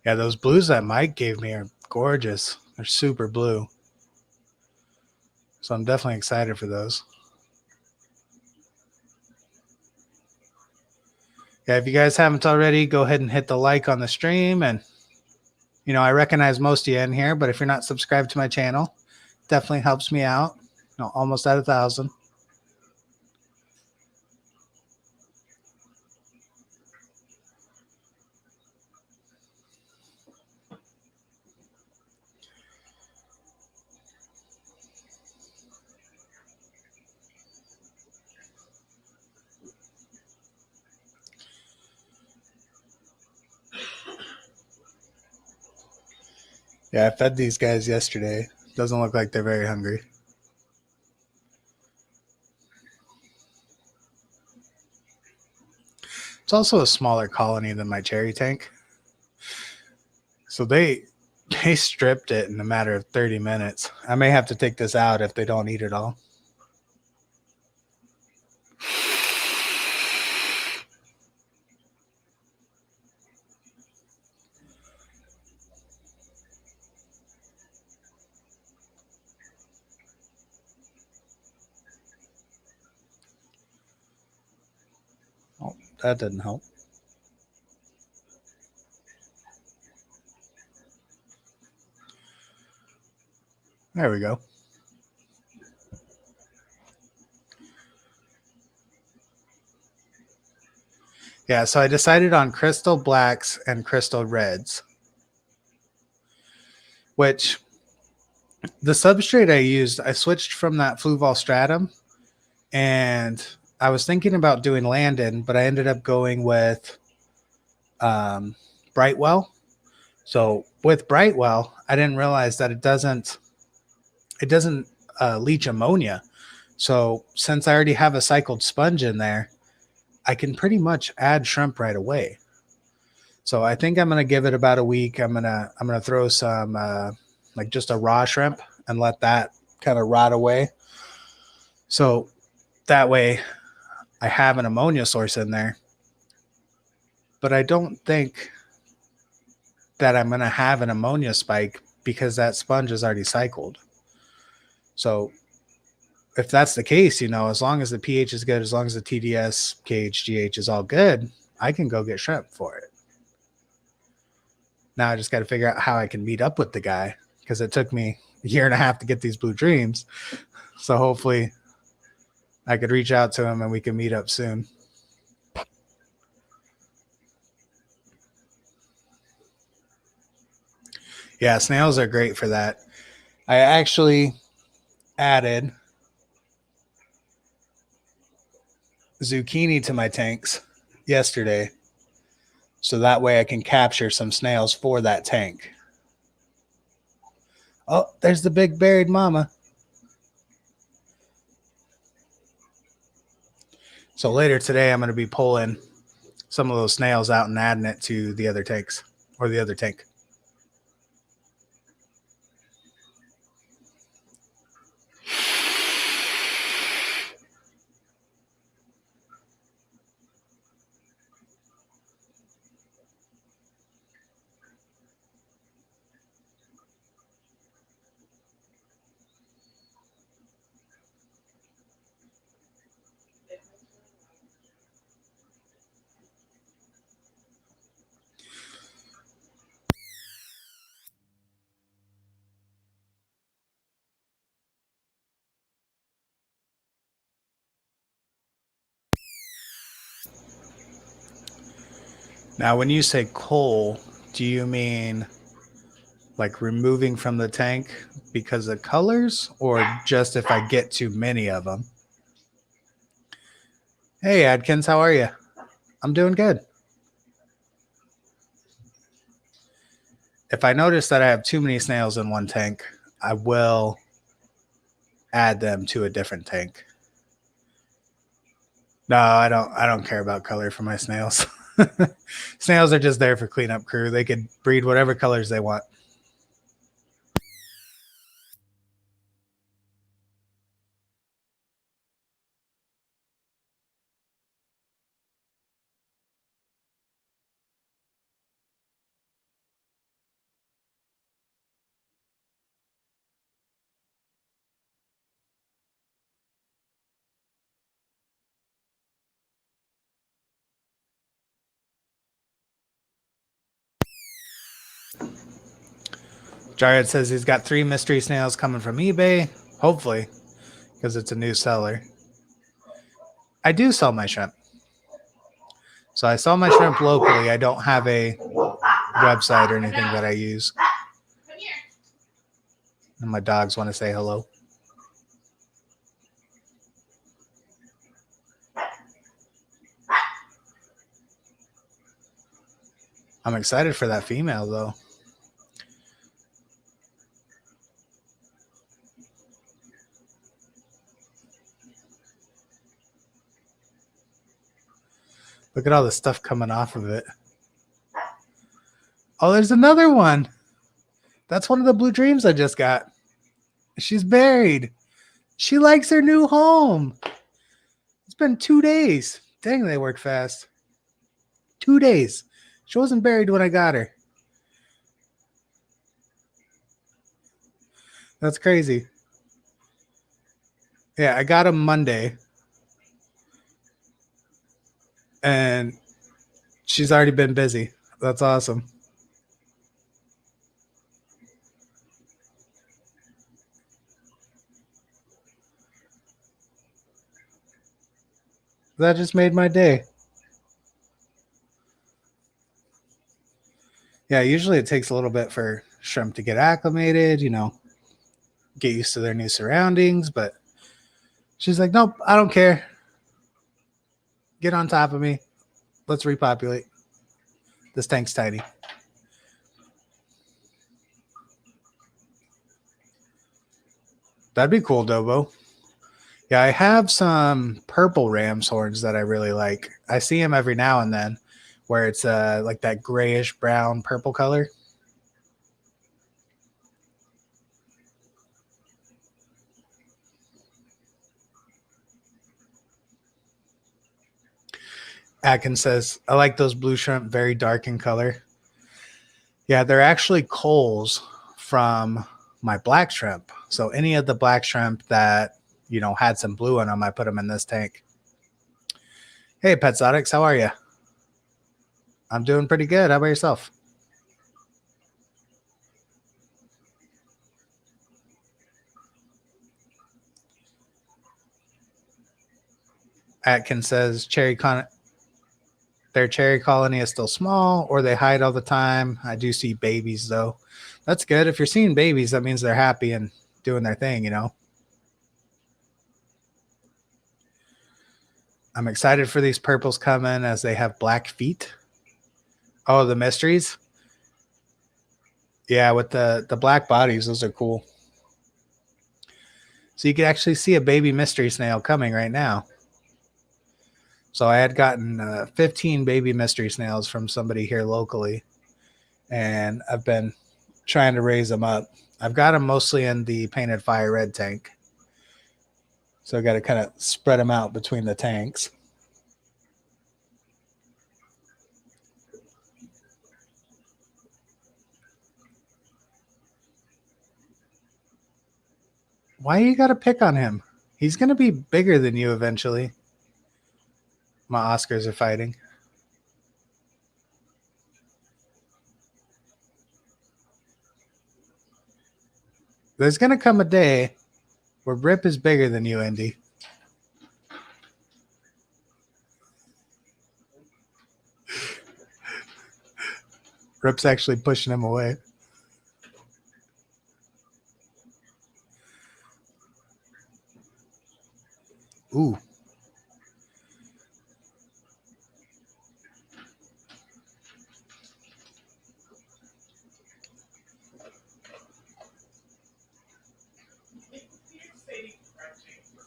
Yeah, those blues that Mike gave me are gorgeous. They're super blue. So I'm definitely excited for those. Yeah, if you guys haven't already, go ahead and hit the like on the stream. And, I recognize most of you in here, but if you're not subscribed to my channel, definitely helps me out. Almost at 1,000. Yeah, I fed these guys yesterday. Doesn't look like they're very hungry. It's also a smaller colony than my cherry tank. So they stripped it in a matter of 30 minutes. I may have to take this out if they don't eat it all. Oh, that didn't help. There we go. Yeah, so I decided on crystal blacks and crystal reds, which the substrate I used, I switched from that Fluval stratum, and I was thinking about doing Landon, but I ended up going with Brightwell. So with Brightwell, I didn't realize that it doesn't leach ammonia. So since I already have a cycled sponge in there, I can pretty much add shrimp right away. So I think I'm gonna give it about a week. I'm gonna throw some like just a raw shrimp and let that kind of rot away. So that way I have an ammonia source in there. But I don't think that I'm gonna have an ammonia spike because that sponge is already cycled. So if that's the case, as long as the pH is good, as long as the TDS, KHGH is all good, I can go get shrimp for it. Now I just got to figure out how I can meet up with the guy, because it took me a year and a half to get these blue dreams. So hopefully I could reach out to him and we can meet up soon. Yeah, snails are great for that. I actually added zucchini to my tanks yesterday, so that way I can capture some snails for that tank. Oh, there's the big buried mama. So later today, I'm going to be pulling some of those snails out and adding it to the other tanks, or the other tank. Now, when you say coal, do you mean like removing from the tank because of colors, or just if I get too many of them? Hey, Adkins, how are you? I'm doing good. If I notice that I have too many snails in one tank, I will add them to a different tank. No, I don't. I don't care about color for my snails. Snails are just there for cleanup crew. They could breed whatever colors they want. Jared says he's got 3 mystery snails coming from eBay. Hopefully, because it's a new seller. I do sell my shrimp. So I sell my shrimp locally. I don't have a website or anything that I use. And my dogs want to say hello. I'm excited for that female, though. Look at all the stuff coming off of it. Oh, there's another one. That's one of the blue dreams I just got. She's buried. She likes her new home. It's been 2 days. Dang, they work fast. 2 days. She wasn't buried when I got her. That's crazy. Yeah, I got him Monday. And she's already been busy. That's awesome. That just made my day. Yeah, usually it takes a little bit for shrimp to get acclimated, get used to their new surroundings. But she's like, nope, I don't care. Get on top of me. Let's repopulate. This tank's tiny. That'd be cool, Dobo. Yeah, I have some purple ram's horns that I really like. I see them every now and then where it's like that grayish brown purple color. Atkins says, I like those blue shrimp, very dark in color. Yeah, they're actually coals from my black shrimp. So any of the black shrimp that, had some blue in them, I put them in this tank. Hey, Petzotics, how are you? I'm doing pretty good. How about yourself? Atkins says their cherry colony is still small, or they hide all the time. I do see babies, though. That's good. If you're seeing babies, that means they're happy and doing their thing, I'm excited for these purples coming as they have black feet. Oh, the mysteries? Yeah, with the black bodies, those are cool. So you can actually see a baby mystery snail coming right now. So I had gotten 15 baby mystery snails from somebody here locally, and I've been trying to raise them up. I've got them mostly in the painted fire red tank. So I got to kind of spread them out between the tanks. Why you got to pick on him? He's going to be bigger than you eventually. My Oscars are fighting. There's going to come a day where Rip is bigger than you, Indy. Rip's actually pushing him away. Ooh.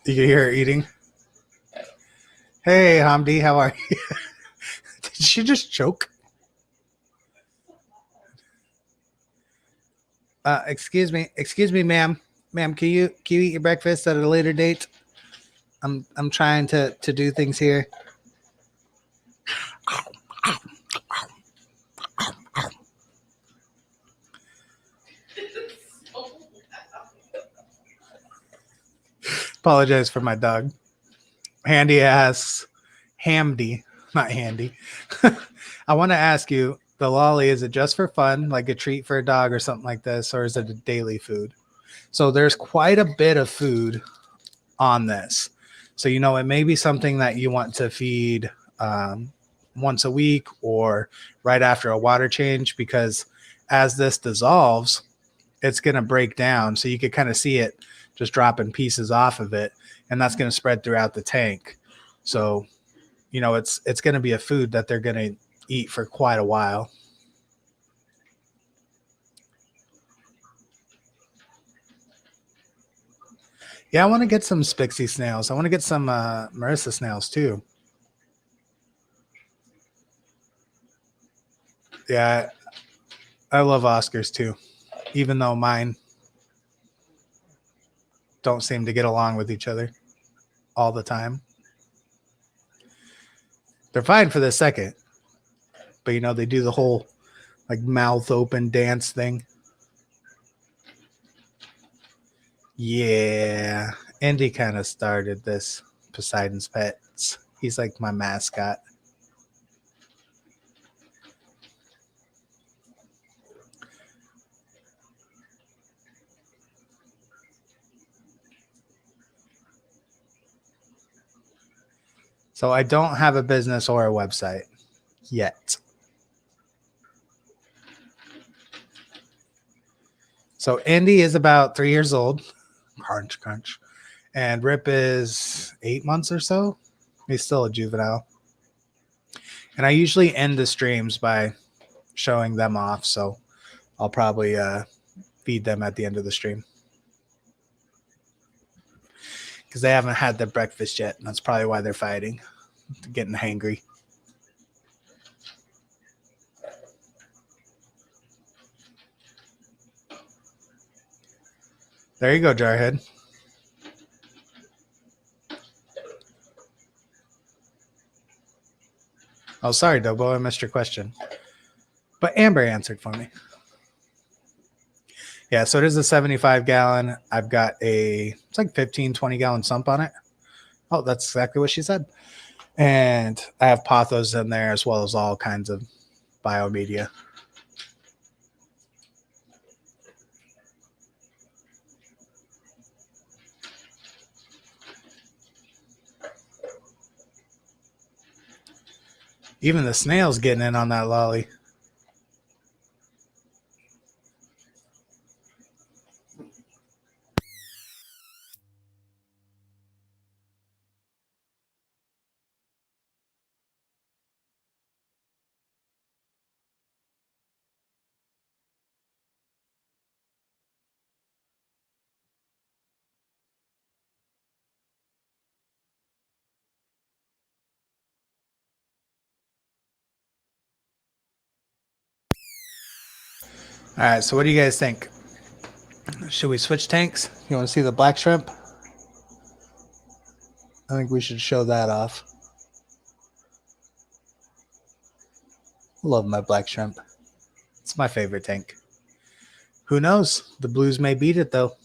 You can hear her eating. Hey, Hamdi, how are you? Did she just choke? Excuse me, ma'am. Ma'am, can you eat your breakfast at a later date? I'm trying to do things here. Apologize for my dog. Handy asks, Hamdy, not Handy. I want to ask you, the Lollie, is it just for fun, like a treat for a dog or something like this, or is it a daily food? So there's quite a bit of food on this. So, you know, it may be something that you want to feed once a week or right after a water change, because as this dissolves, it's going to break down. So you could kind of see it just dropping pieces off of it, and that's going to spread throughout the tank. So, you know, it's going to be a food that they're going to eat for quite a while. Yeah, I want to get some Spixie snails. I want to get some Marissa snails too. Yeah, I love Oscars too, even though mine don't seem to get along with each other all the time. They're fine for the second, but you know, they do the whole like mouth open dance thing. Yeah, Andy kind of started this Poseidon's Pets. He's like my mascot. So I don't have a business or a website yet. So Andy is about 3 years old. Crunch, crunch. And Rip is 8 months or so. He's still a juvenile. And I usually end the streams by showing them off. So I'll probably feed them at the end of the stream, because they haven't had their breakfast yet. And that's probably why they're fighting, getting hangry. There you go, Jarhead. Oh, sorry, Dobo. I missed your question. But Amber answered for me. Yeah, so it is a 75 gallon. I've got it's like 15, 20 gallon sump on it. Oh, that's exactly what she said. And I have pothos in there as well as all kinds of biomedia. Even the snail's getting in on that Lollie. All right, so what do you guys think? Should we switch tanks? You want to see the black shrimp? I think we should show that off. Love my black shrimp. It's my favorite tank. Who knows? The Blues may beat it, though.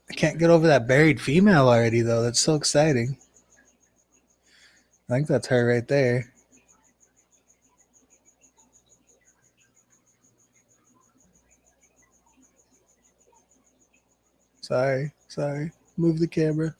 I can't get over that buried female already, though. That's so exciting. I think that's her right there. Sorry. Move the camera.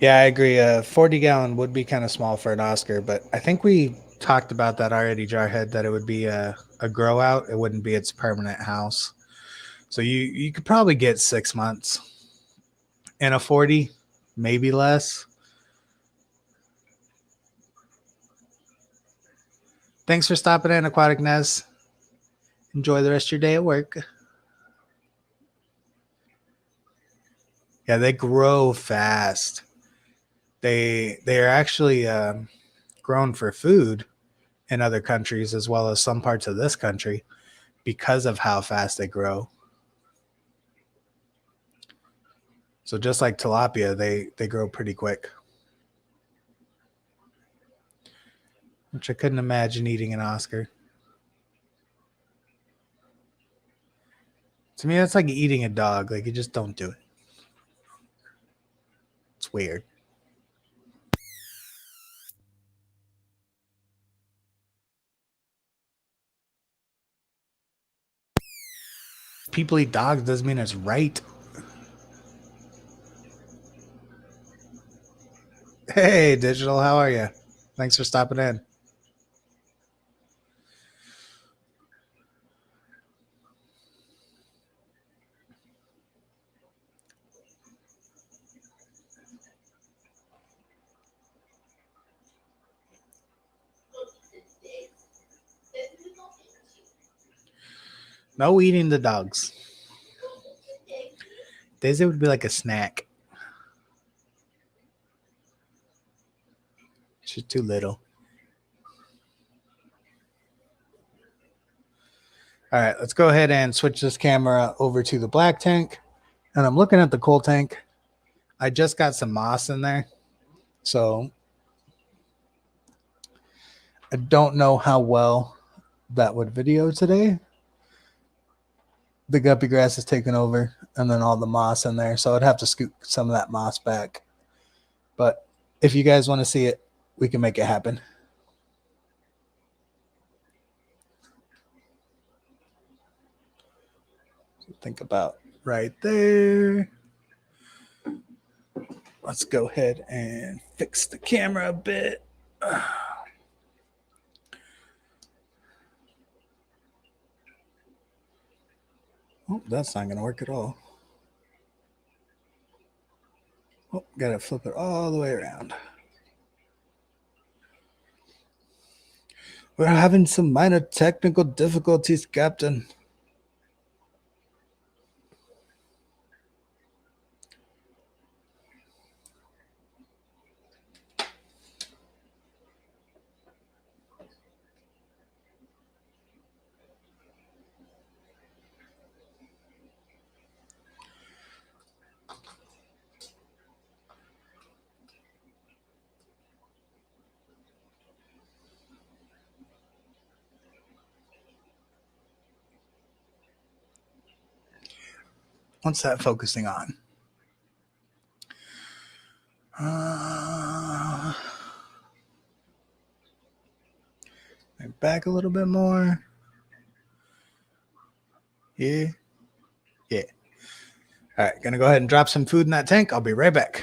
Yeah, I agree. A 40-gallon would be kind of small for an Oscar, but I think we talked about that already, Jarhead, that it would be a grow out. It wouldn't be its permanent house. So you could probably get 6 months in a 40, maybe less. Thanks for stopping in, Aquatic Nez. Enjoy the rest of your day at work. Yeah, they grow fast. They are actually grown for food in other countries as well as some parts of this country because of how fast they grow. So just like tilapia, they grow pretty quick. Which I couldn't imagine eating an Oscar. To me, that's like eating a dog. Like you just don't do it. It's weird. People eat dogs doesn't mean it's right. Hey, Digital, how are you? Thanks for stopping in. No eating the dogs. Daisy would be like a snack. She's too little. All right, let's go ahead and switch this camera over to the black tank. And I'm looking at the coal tank. I just got some moss in there. So I don't know how well that would video today. The guppy grass is taken over and then all the moss in there. So I'd have to scoop some of that moss back. But if you guys want to see it, we can make it happen. Think about right there. Let's go ahead and fix the camera a bit. Oh, that's not going to work at all. Oh, got to flip it all the way around. We're having some minor technical difficulties, Captain. What's that focusing on? Back a little bit more. Yeah. Yeah. All right, gonna go ahead and drop some food in that tank. I'll be right back.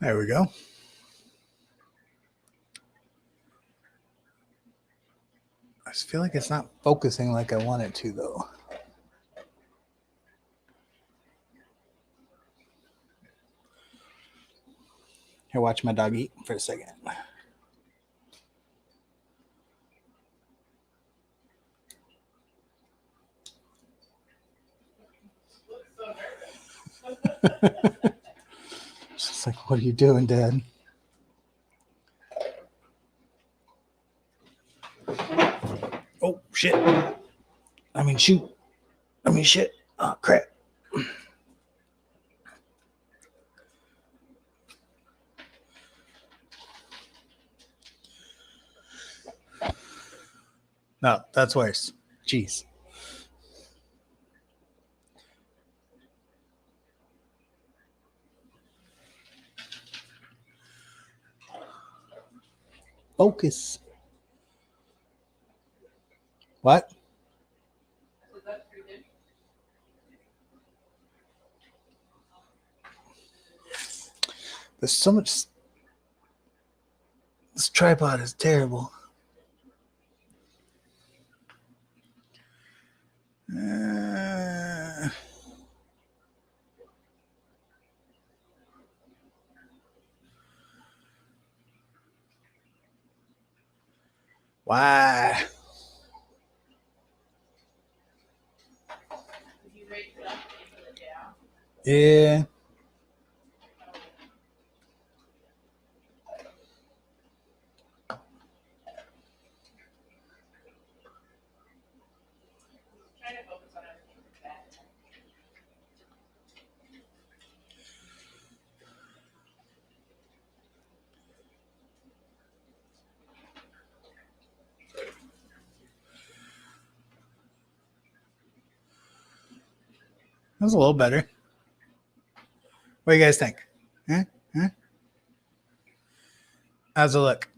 There we go. I just feel like it's not focusing like I want it to, though. Here, watch my dog eat for a second. Just like, what are you doing, Dad? Oh, shit. I mean, shoot. I mean, shit. Oh, crap. No, that's worse. Jeez. Focus. What? There's so much. This tripod is terrible. Why? Yeah. That's a little better. What do you guys think? Huh? Huh? How's it look?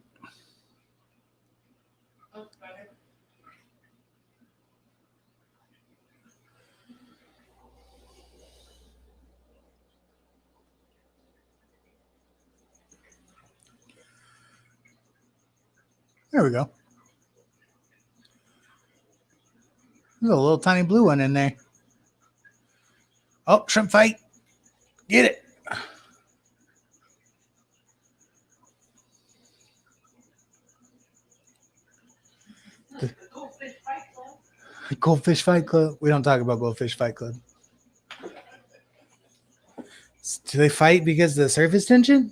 There we go. There's a little tiny blue one in there. Oh, shrimp fight. Get it. Goldfish Fight Club. We don't talk about Goldfish Fight Club. Do they fight because of the surface tension?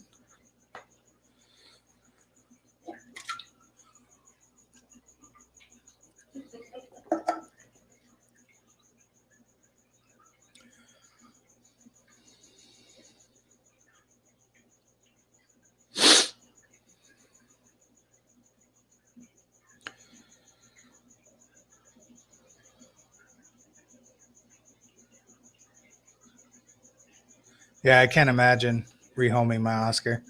Yeah, I can't imagine rehoming my Oscar.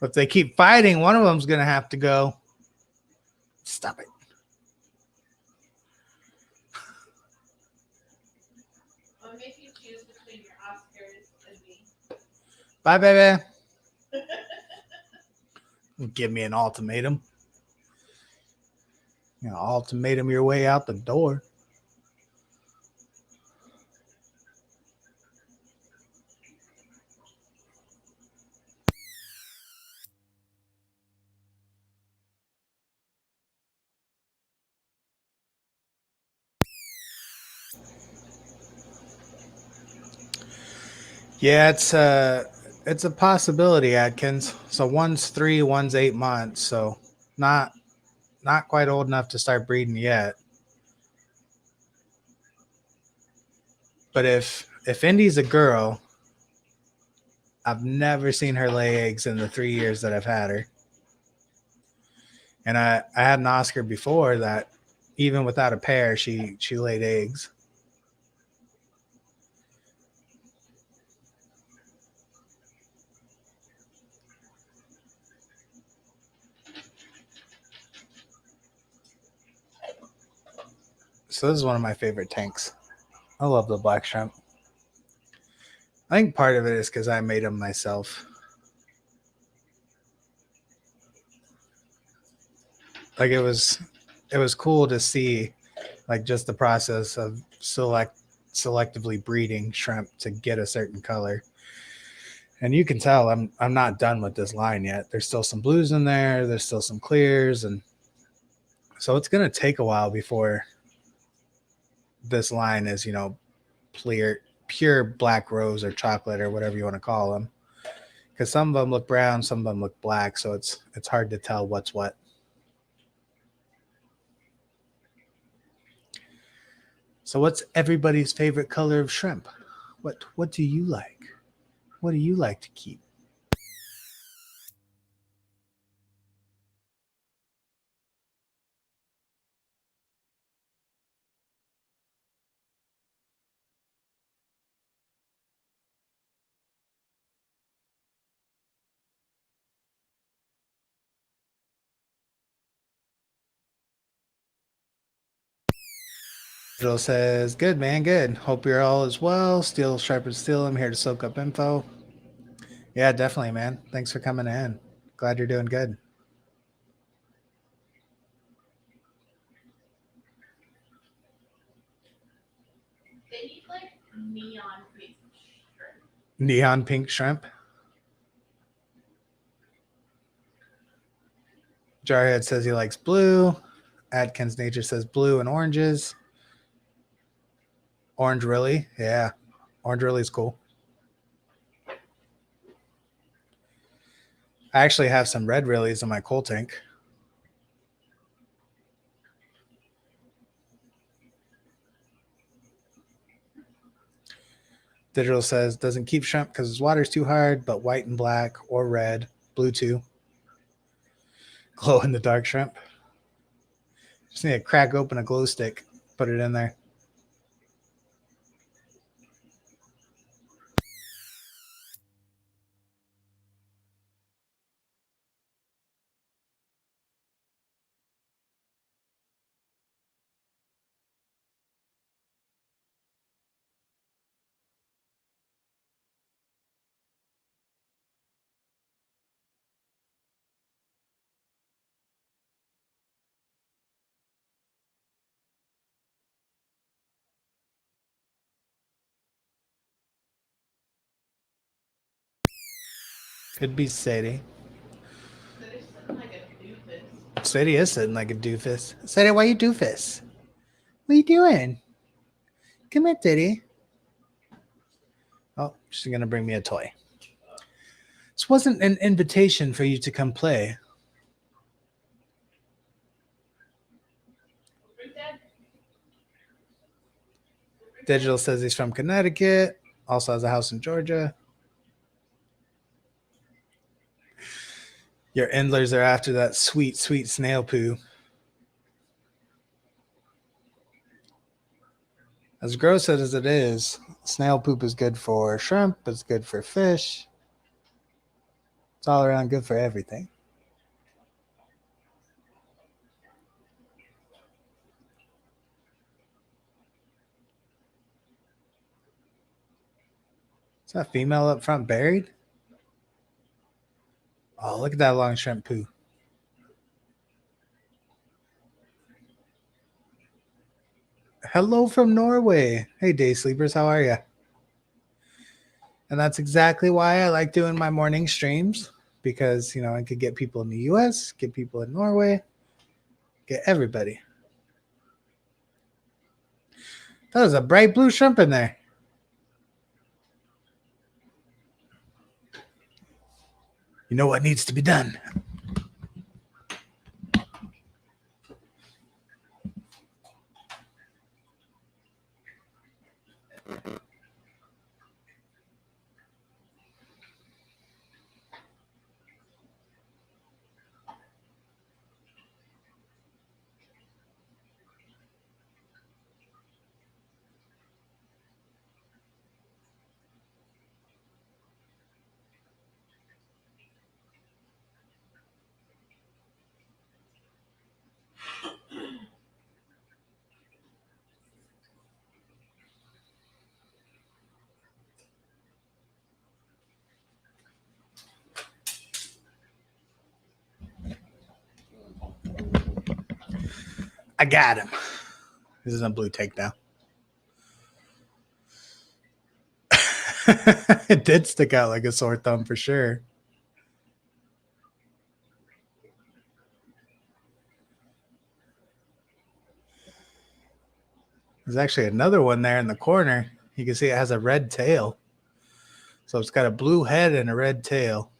If they keep fighting, one of them's going to have to go. Stop it. I'll make you choose between your Oscars and me. Bye, baby. Give me an ultimatum. You know, ultimatum your way out the door. Yeah, it's a possibility, Adkins. So one's 3, one's 8 months. So not quite old enough to start breeding yet. But if Indy's a girl, I've never seen her lay eggs in the 3 years that I've had her. And I had an Oscar before that even without a pair, she laid eggs. So this is one of my favorite tanks. I love the black shrimp. I think part of it is because I made them myself. Like it was cool to see like just the process of selectively breeding shrimp to get a certain color. And you can tell I'm not done with this line yet. There's still some blues in there. There's still some clears, and so it's gonna take a while before this line is pure black rose or chocolate or whatever you want to call them. Because some of them look brown, some of them look black, so it's hard to tell what's what. So what's everybody's favorite color of shrimp? What do you like? What do you like to keep? Jill says, good man, good. Hope you're all as well. Steel sharp as steel. I'm here to soak up info. Yeah, definitely, man. Thanks for coming in. Glad you're doing good. They need like neon pink shrimp. Neon pink shrimp. Jarhead says he likes blue. Atkins Nature says blue and oranges. Orange really? Yeah. Orange really is cool. I actually have some red reallys in my coal tank. Digital says doesn't keep shrimp because his water's too hard, but white and black or red, blue too. Glow in the dark shrimp. Just need to crack open a glow stick, put it in there. Could be Sadie. They're sitting like a doofus. Sadie is sitting like a doofus. Sadie, why you doofus? What are you doing? Come here, Sadie. Oh, she's going to bring me a toy. This wasn't an invitation for you to come play. Digital says he's from Connecticut. Also has a house in Georgia. Your endlers are after that sweet, sweet snail poo. As gross as it is, snail poop is good for shrimp. It's good for fish. It's all around good for everything. Is that female up front buried? Oh, look at that long shrimp poo. Hello from Norway. Hey, day sleepers, how are you? And that's exactly why I like doing my morning streams, because I could get people in the US, get people in Norway, get everybody. That was a bright blue shrimp in there. You know what needs to be done? I got him. This is a blue tank now. It did stick out like a sore thumb for sure. There's actually another one there in the corner. You can see it has a red tail. So it's got a blue head and a red tail.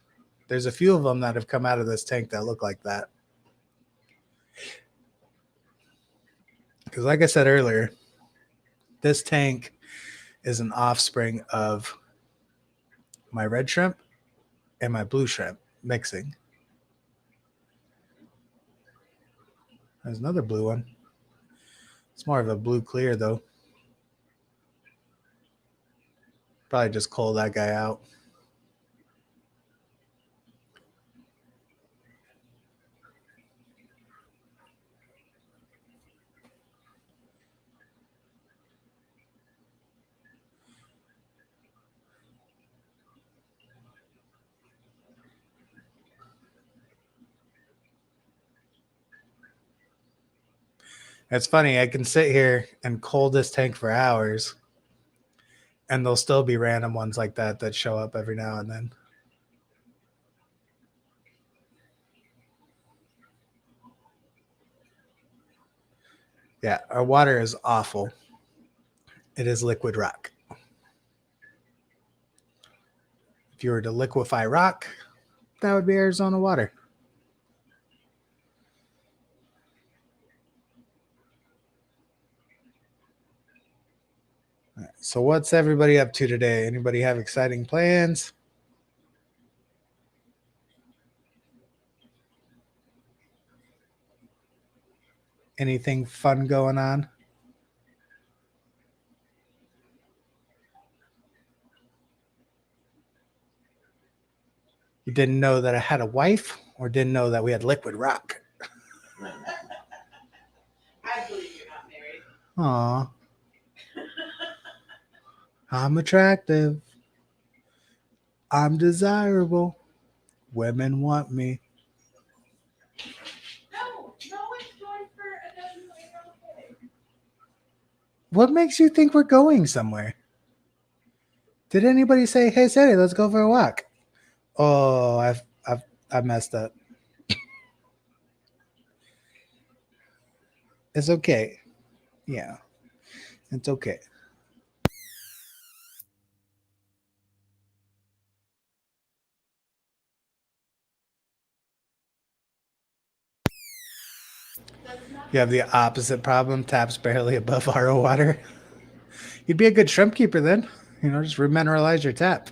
There's a few of them that have come out of this tank that look like that. Because like I said earlier, this tank is an offspring of my red shrimp and my blue shrimp mixing. There's another blue one. It's more of a blue clear though. Probably just cull that guy out. It's funny, I can sit here and cull this tank for hours, and there'll still be random ones like that that show up every now and then. Yeah, our water is awful. It is liquid rock. If you were to liquefy rock, that would be Arizona water. All right, so what's everybody up to today? Anybody have exciting plans? Anything fun going on? You didn't know that I had a wife, or didn't know that we had liquid rock? I believe you're not married. Aw. I'm attractive. I'm desirable. Women want me. No, it's going for a dozen later. Okay. What makes you think we're going somewhere? Did anybody say, "Hey, Sadie, let's go for a walk"? Oh, I messed up. It's okay. Yeah, it's okay. You have the opposite problem. Taps barely above RO water. You'd be a good shrimp keeper then. You know, just remineralize your tap.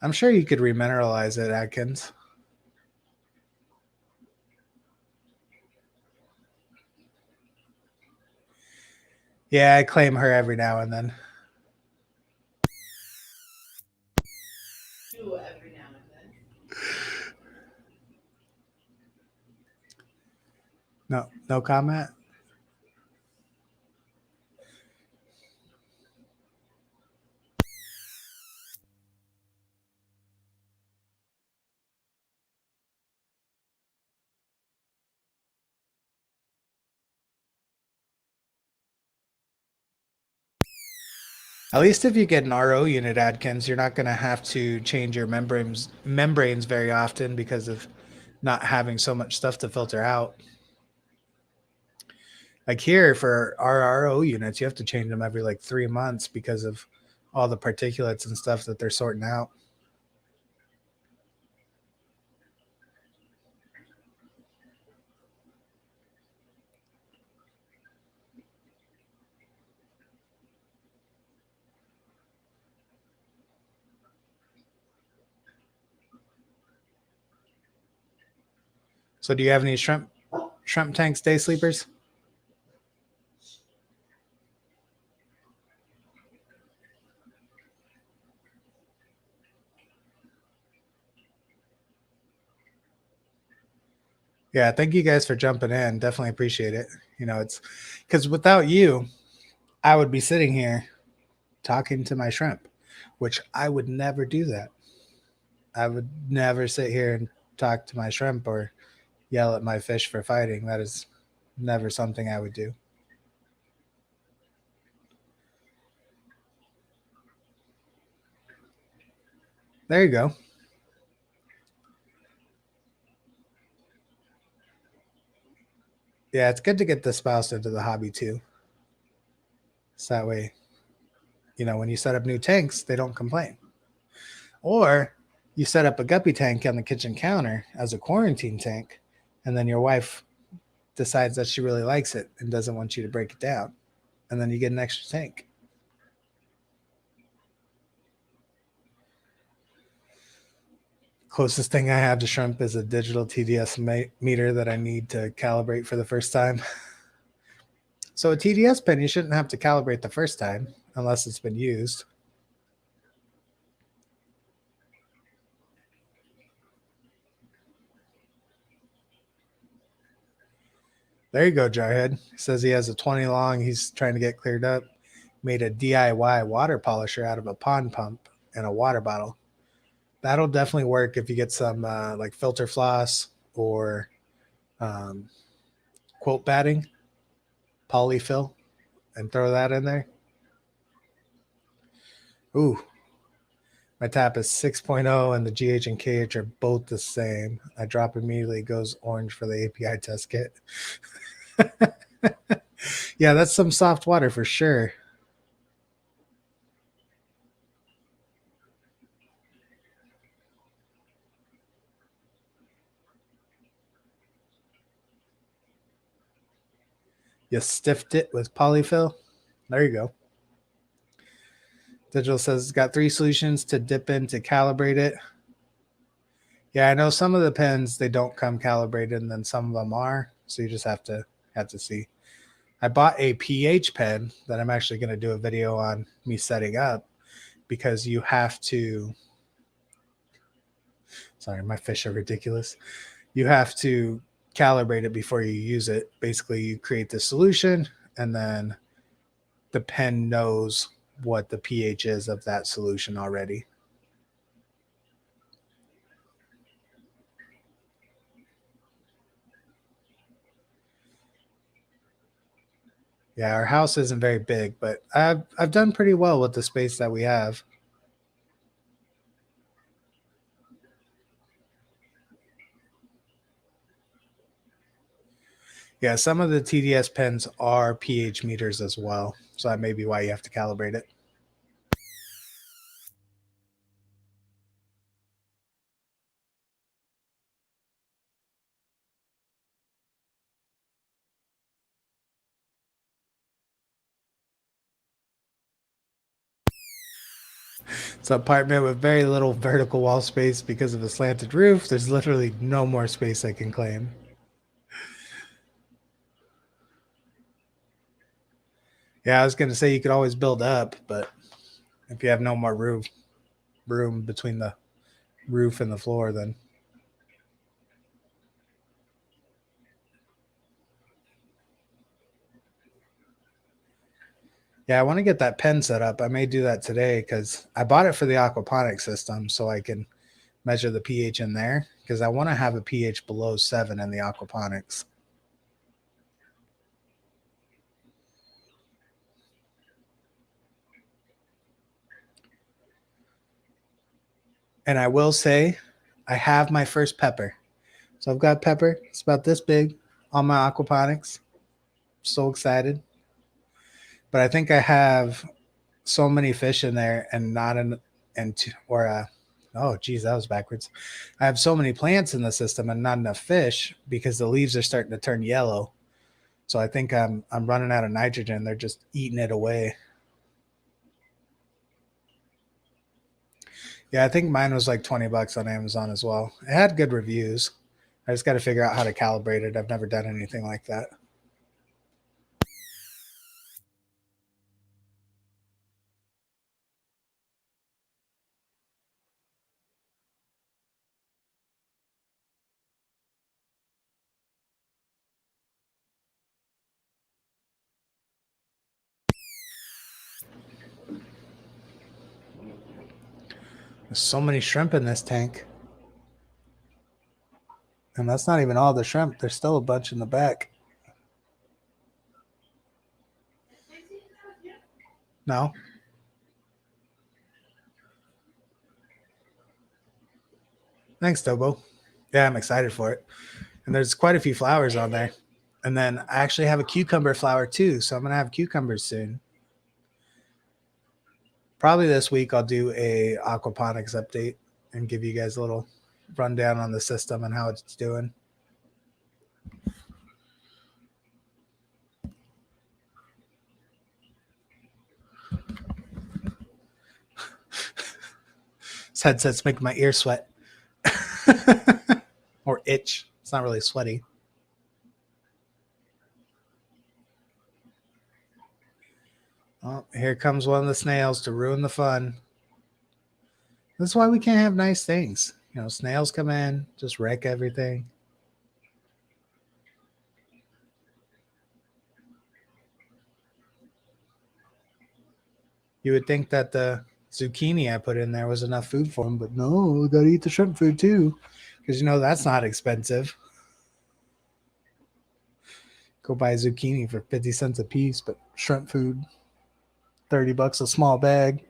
I'm sure you could remineralize it, Atkins. Yeah, I claim her every now and then. Do every now and then. No comment. At least if you get an RO unit, Adkins, you're not going to have to change your membranes very often because of not having so much stuff to filter out. Like here for our RO units, you have to change them every like 3 months because of all the particulates and stuff that they're sorting out. So do you have any shrimp tanks, day sleepers? Yeah, thank you guys for jumping in. Definitely appreciate it. You know, it's because without you, I would be sitting here talking to my shrimp. which I would never do that. I would never sit here and talk to my shrimp or yell at my fish for fighting. That is never something I would do. There you go. Yeah, it's good to get the spouse into the hobby too. So that way, when you set up new tanks, they don't complain. Or you set up a guppy tank on the kitchen counter as a quarantine tank, and then your wife decides that she really likes it and doesn't want you to break it down. And then you get an extra tank. Closest thing I have to shrimp is a digital TDS meter that I need to calibrate for the first time. So a TDS pen, you shouldn't have to calibrate the first time unless it's been used. There you go, Jarhead. He says he has a 20 long. He's trying to get cleared up. Made a DIY water polisher out of a pond pump and a water bottle. That'll definitely work if you get some like filter floss or um, quilt batting, polyfill, and throw that in there. Ooh, my tap is 6.0 and the GH and KH are both the same. I drop immediately, it goes orange for the API test kit. Yeah, that's some soft water for sure. You stiffed it with polyfill. There you go. Digital says it's got 3 solutions to dip in to calibrate it. Yeah, I know some of the pens they don't come calibrated, and then some of them are. So you just have to see. I bought a pH pen that I'm actually going to do a video on me setting up because you have to. Sorry, my fish are ridiculous. You have to calibrate it before you use it. Basically, you create the solution, and then the pen knows what the pH is of that solution already. Yeah, our house isn't very big, but I've done pretty well with the space that we have. Yeah, some of the TDS pens are pH meters as well, so that may be why you have to calibrate it. It's an apartment with very little vertical wall space because of a slanted roof. There's literally no more space I can claim. Yeah, I was gonna say you could always build up, but if you have no more room between the roof and the floor, then yeah, I want to get that pen set up. I may do that today because I bought it for the aquaponics system so I can measure the pH in there because I want to have a pH below 7 in the aquaponics. And I will say, I have my first pepper. So I've got pepper. It's about this big on my aquaponics. So excited. But I think I have so many fish in there and not in and or oh geez, that was backwards. I have so many plants in the system and not enough fish because the leaves are starting to turn yellow. So I think I'm running out of nitrogen. They're just eating it away. Yeah, I think mine was like 20 bucks on Amazon as well. It had good reviews. I just got to figure out how to calibrate it. I've never done anything like that. There's so many shrimp in this tank. And that's not even all the shrimp. There's still a bunch in the back. No. Thanks, Tobo. Yeah, I'm excited for it. And there's quite a few flowers on there. And then I actually have a cucumber flower too. So I'm going to have cucumbers soon. Probably this week I'll do a aquaponics update and give you guys a little rundown on the system and how it's doing. This headset's making my ear sweat. Or itch. It's not really sweaty. Oh, here comes one of the snails to ruin the fun. That's why we can't have nice things. You know, snails come in, just wreck everything. You would think that the zucchini I put in there was enough food for them, but no, we got to eat the shrimp food too. Because, you know, that's not expensive. Go buy zucchini for 50 cents a piece, but shrimp food, $30 a small bag.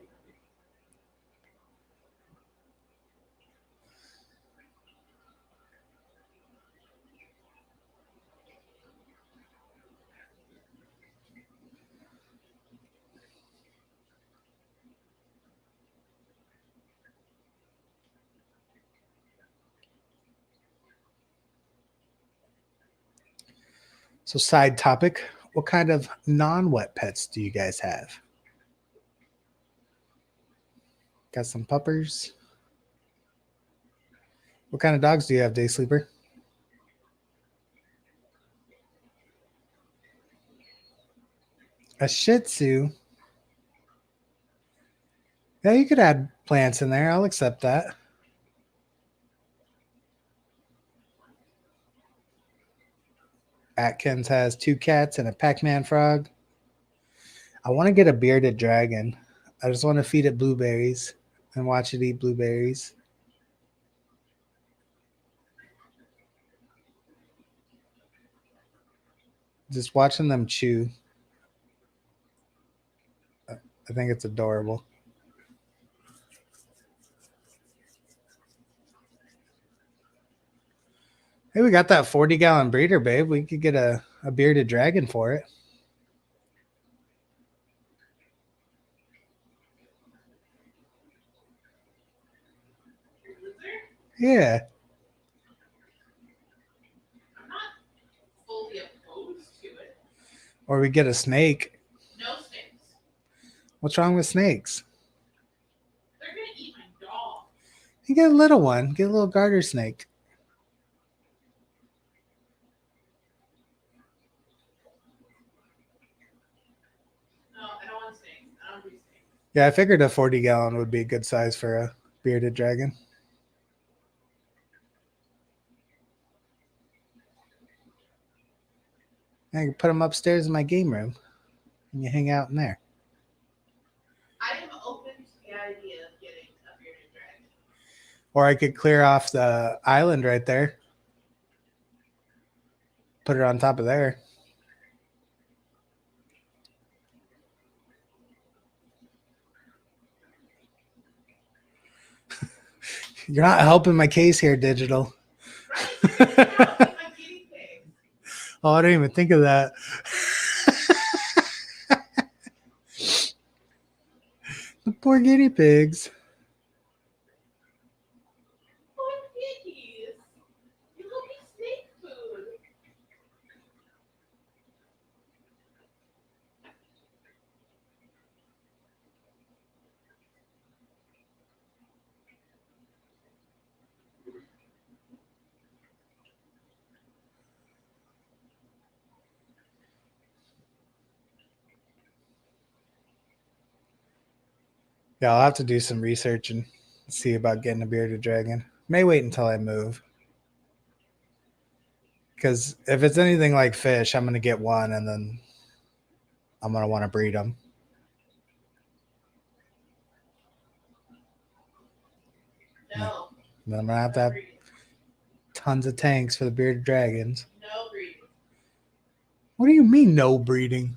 So, side topic, what kind of non-wet pets do you guys have? Got some puppers? What kind of dogs do you have, Day Sleeper? A Shih Tzu? Yeah, you could add plants in there. I'll accept that. Atkins has 2 cats and a Pac-Man frog. I want to get a bearded dragon. I just want to feed it blueberries and watch it eat blueberries. Just watching them chew. I think it's adorable. Hey, we got that 40-gallon breeder, babe. We could get a bearded dragon for it. Yeah. I'm not fully opposed to it. Or we get a snake. No snakes. What's wrong with snakes? They're gonna eat my dog. You get a little one. Get a little garter snake. No, I don't want snakes. I don't do snakes. Yeah, I figured a 40-gallon would be a good size for a bearded dragon. I can put them upstairs in my game room, and you hang out in there. I am open to the idea of getting a bearded dragon. Or I could clear off the island right there. Put it on top of there. You're not helping my case here, Digital. Right? You're gonna out like my guinea pig. Oh, I didn't even think of that. The poor guinea pigs. Poor piggies. You will be snake food. Yeah, I'll have to do some research and see about getting a bearded dragon. May wait until I move. Because if it's anything like fish, I'm going to get one and then I'm going to want to breed them. And then I'm gonna have to have breeding. tons of tanks for the bearded dragons. No breeding. What do you mean no breeding?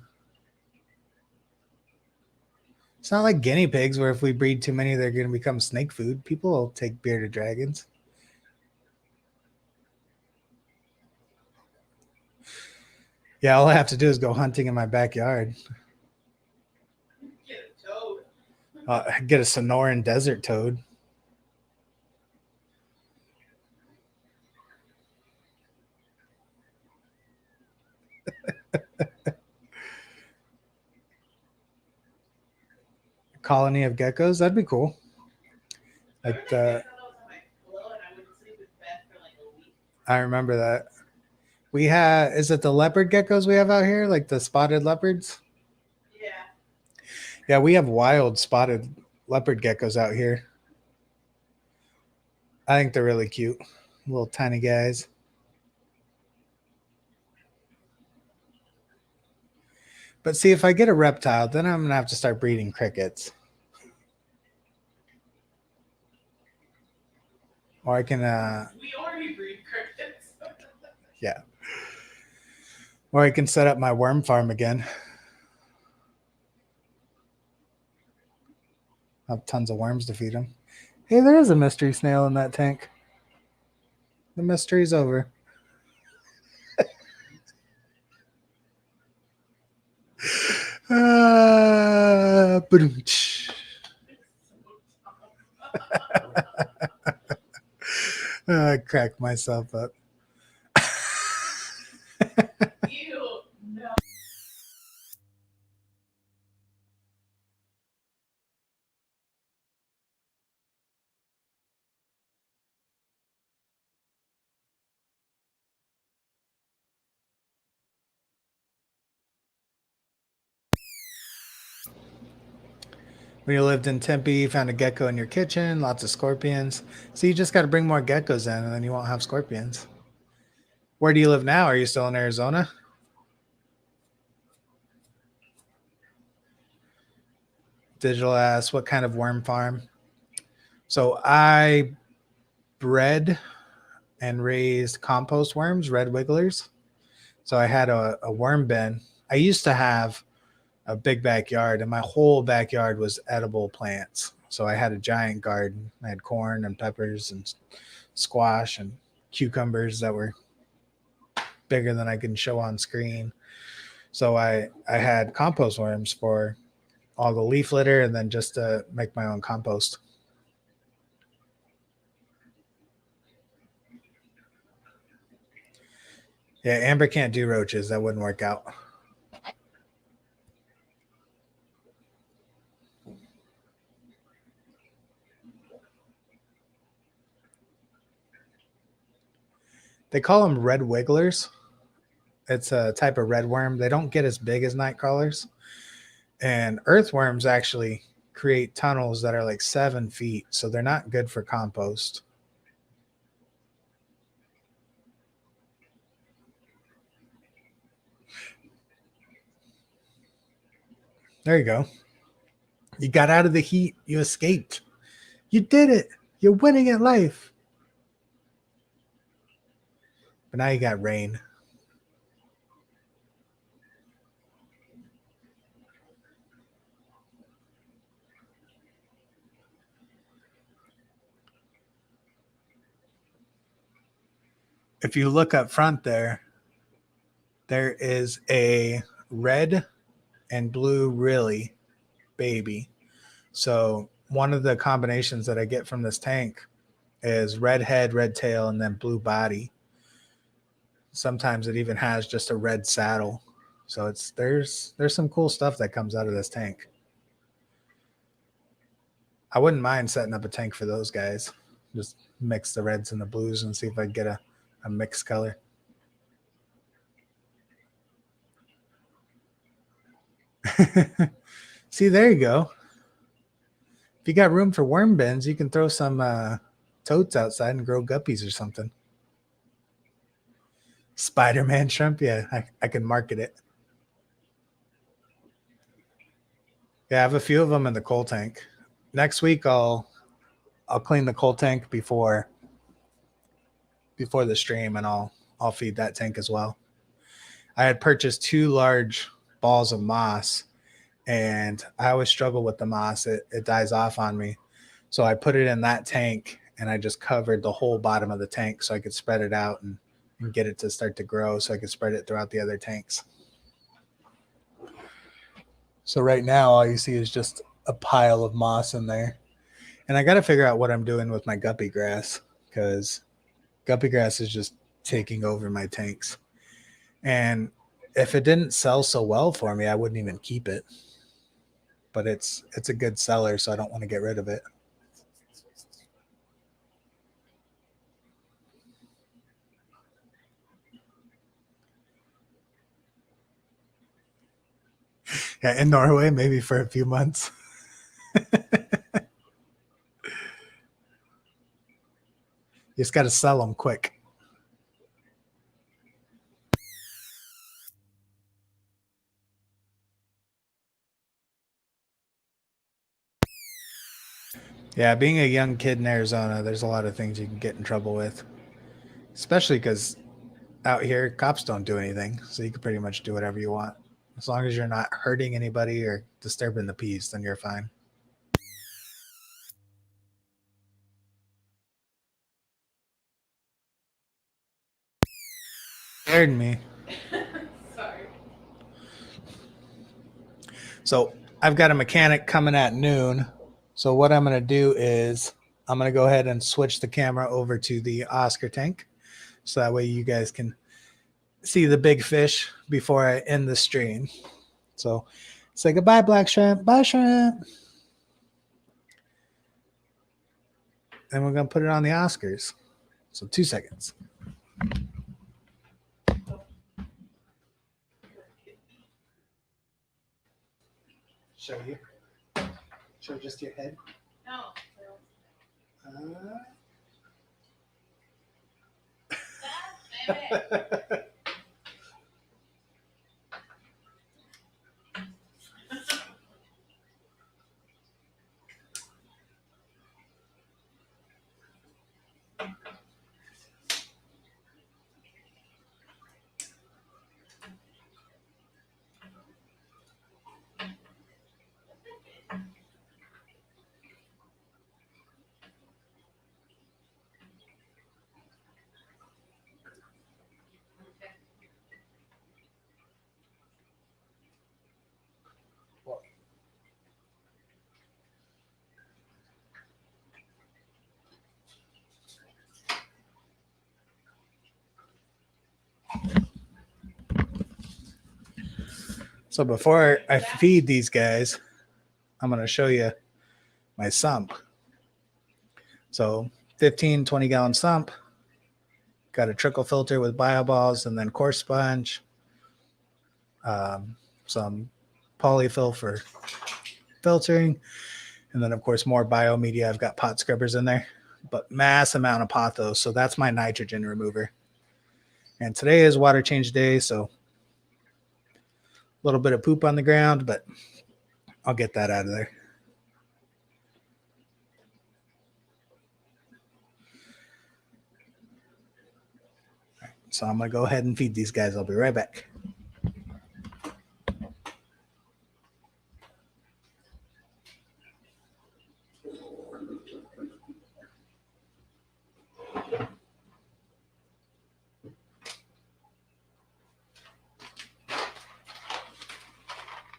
It's not like guinea pigs where if we breed too many, they're going to become snake food. People will take bearded dragons. Yeah, all I have to do is go hunting in my backyard. Get a toad. Get a Sonoran desert toad. Colony of geckos. That'd be cool. Like the, I remember that. We had, is it the leopard geckos we have out here? Like the spotted leopards? Yeah. Yeah, we have wild spotted leopard geckos out here. I think they're really cute. Little tiny guys. But see, if I get a reptile, then I'm going to have to start breeding crickets. Or I can, We already breed crickets. yeah. Or I can set up my worm farm again. I have tons of worms to feed them. Hey, there is a mystery snail in that tank. The mystery's over. Ba-dum-tsh. I cracked myself up. Ew, no. When you lived in Tempe, you found a gecko in your kitchen, lots of scorpions. So you just got to bring more geckos in and then you won't have scorpions. Where do you live now? Are you still in Arizona? Digital asks, what kind of worm farm? So I bred and raised compost worms, red wigglers. So I had a worm bin. I used to have a big backyard, and my whole backyard was edible plants. So I had a giant garden. I had corn and peppers and squash and cucumbers that were bigger than I can show on screen. So I had compost worms for all the leaf litter and then just to make my own compost. Yeah, Amber can't do roaches. That wouldn't work out. They call them red wigglers. It's a type of red worm. They don't get as big as night crawlers. And earthworms actually create tunnels that are like 7 feet. So they're not good for compost. There you go. You got out of the heat. You escaped. You did it. You're winning at life. But now you got rain. If you look up front there is a red and blue really baby. So one of the combinations that I get from this tank is red head, red tail, and then blue body. Sometimes it even has just a red saddle. So it's there's some cool stuff that comes out of this tank. I wouldn't mind setting up a tank for those guys. Just mix the reds and the blues and see if I can get a mixed color. See, there you go. If you got room for worm bins, you can throw some toads outside and grow guppies or something. Spider-Man shrimp, yeah, I can market it. Yeah, I have a few of them in the coal tank. Next week, I'll clean the coal tank before before the stream, and I'll feed that tank as well. I had purchased 2 large balls of moss, and I always struggle with the moss. It dies off on me. So I put it in that tank, and I just covered the whole bottom of the tank so I could spread it out and get it to start to grow so I could spread it throughout the other tanks. So right now, all you see is just a pile of moss in there. And I got to figure out what I'm doing with my guppy grass, because guppy grass is just taking over my tanks. And if it didn't sell so well for me, I wouldn't even keep it. But it's a good seller, so I don't want to get rid of it. Yeah, in Norway, maybe for a few months. You just got to sell them quick. Yeah, being a young kid in Arizona, there's a lot of things you can get in trouble with, especially because out here, cops don't do anything, so you can pretty much do whatever you want. As long as you're not hurting anybody or disturbing the peace, then you're fine. Scared me. Sorry. So I've got a mechanic coming at noon. So what I'm going to do is I'm going to go ahead and switch the camera over to the Oscar tank. So that way you guys can see the big fish before I end the stream. So say goodbye, Black Shrimp. Bye, Shrimp. And we're going to put it on the Oscars. So 2 seconds. Show you. Show just your head. No. Damn it. So before I feed these guys, I'm going to show you my sump. So 15, 20 gallon sump. Got a trickle filter with bioballs and then coarse sponge. Some polyfill for filtering. And then, of course, more biomedia. I've got pot scrubbers in there. But mass amount of pothos. So that's my nitrogen remover. And today is water change day, so a little bit of poop on the ground, but I'll get that out of there. Right, so I'm going to go ahead and feed these guys. I'll be right back.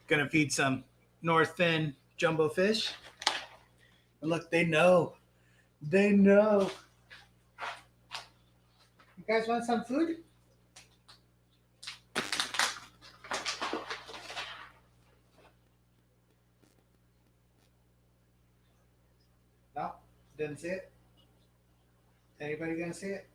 Gonna feed some North Fin jumbo fish. And look, they know. They know. You guys want some food? No? Didn't see it? Anybody gonna see it?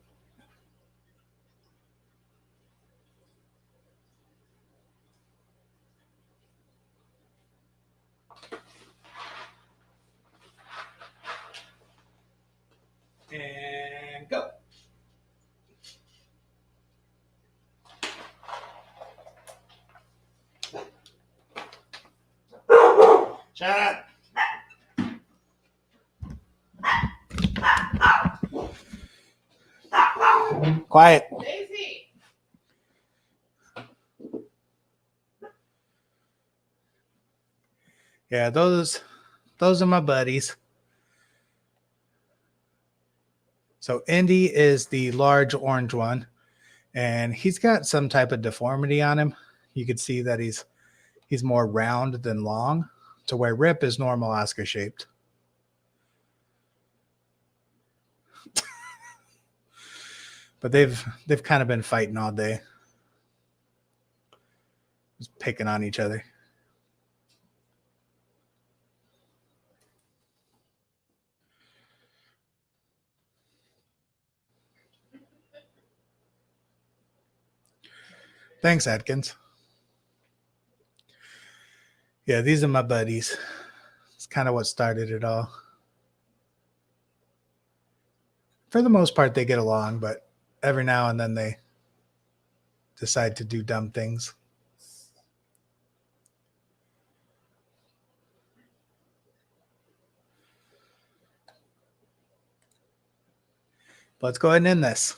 And go. Shut up. Quiet. Daisy. Yeah, those are my buddies. So Indy is the large orange one, and he's got some type of deformity on him. You could see that he's more round than long, to where Rip is normal Oscar shaped. But they've kind of been fighting all day, just picking on each other. Thanks, Atkins. Yeah, these are my buddies. It's kind of what started it all. For the most part, they get along, but every now and then they decide to do dumb things. Let's go ahead and end this.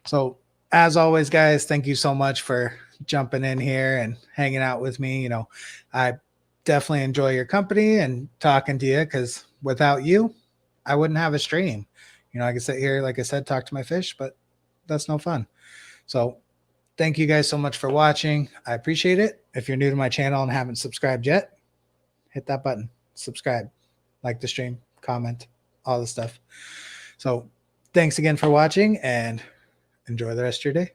So, as always, guys, thank you so much for jumping in here and hanging out with me. You know, I definitely enjoy your company and talking to you, because without you, I wouldn't have a stream. You know, I could sit here, like I said, talk to my fish, but that's no fun. So thank you guys so much for watching. I appreciate it. If you're new to my channel and haven't subscribed yet, hit that button, subscribe, like the stream, comment, all the stuff. So thanks again for watching, and enjoy the rest of your day.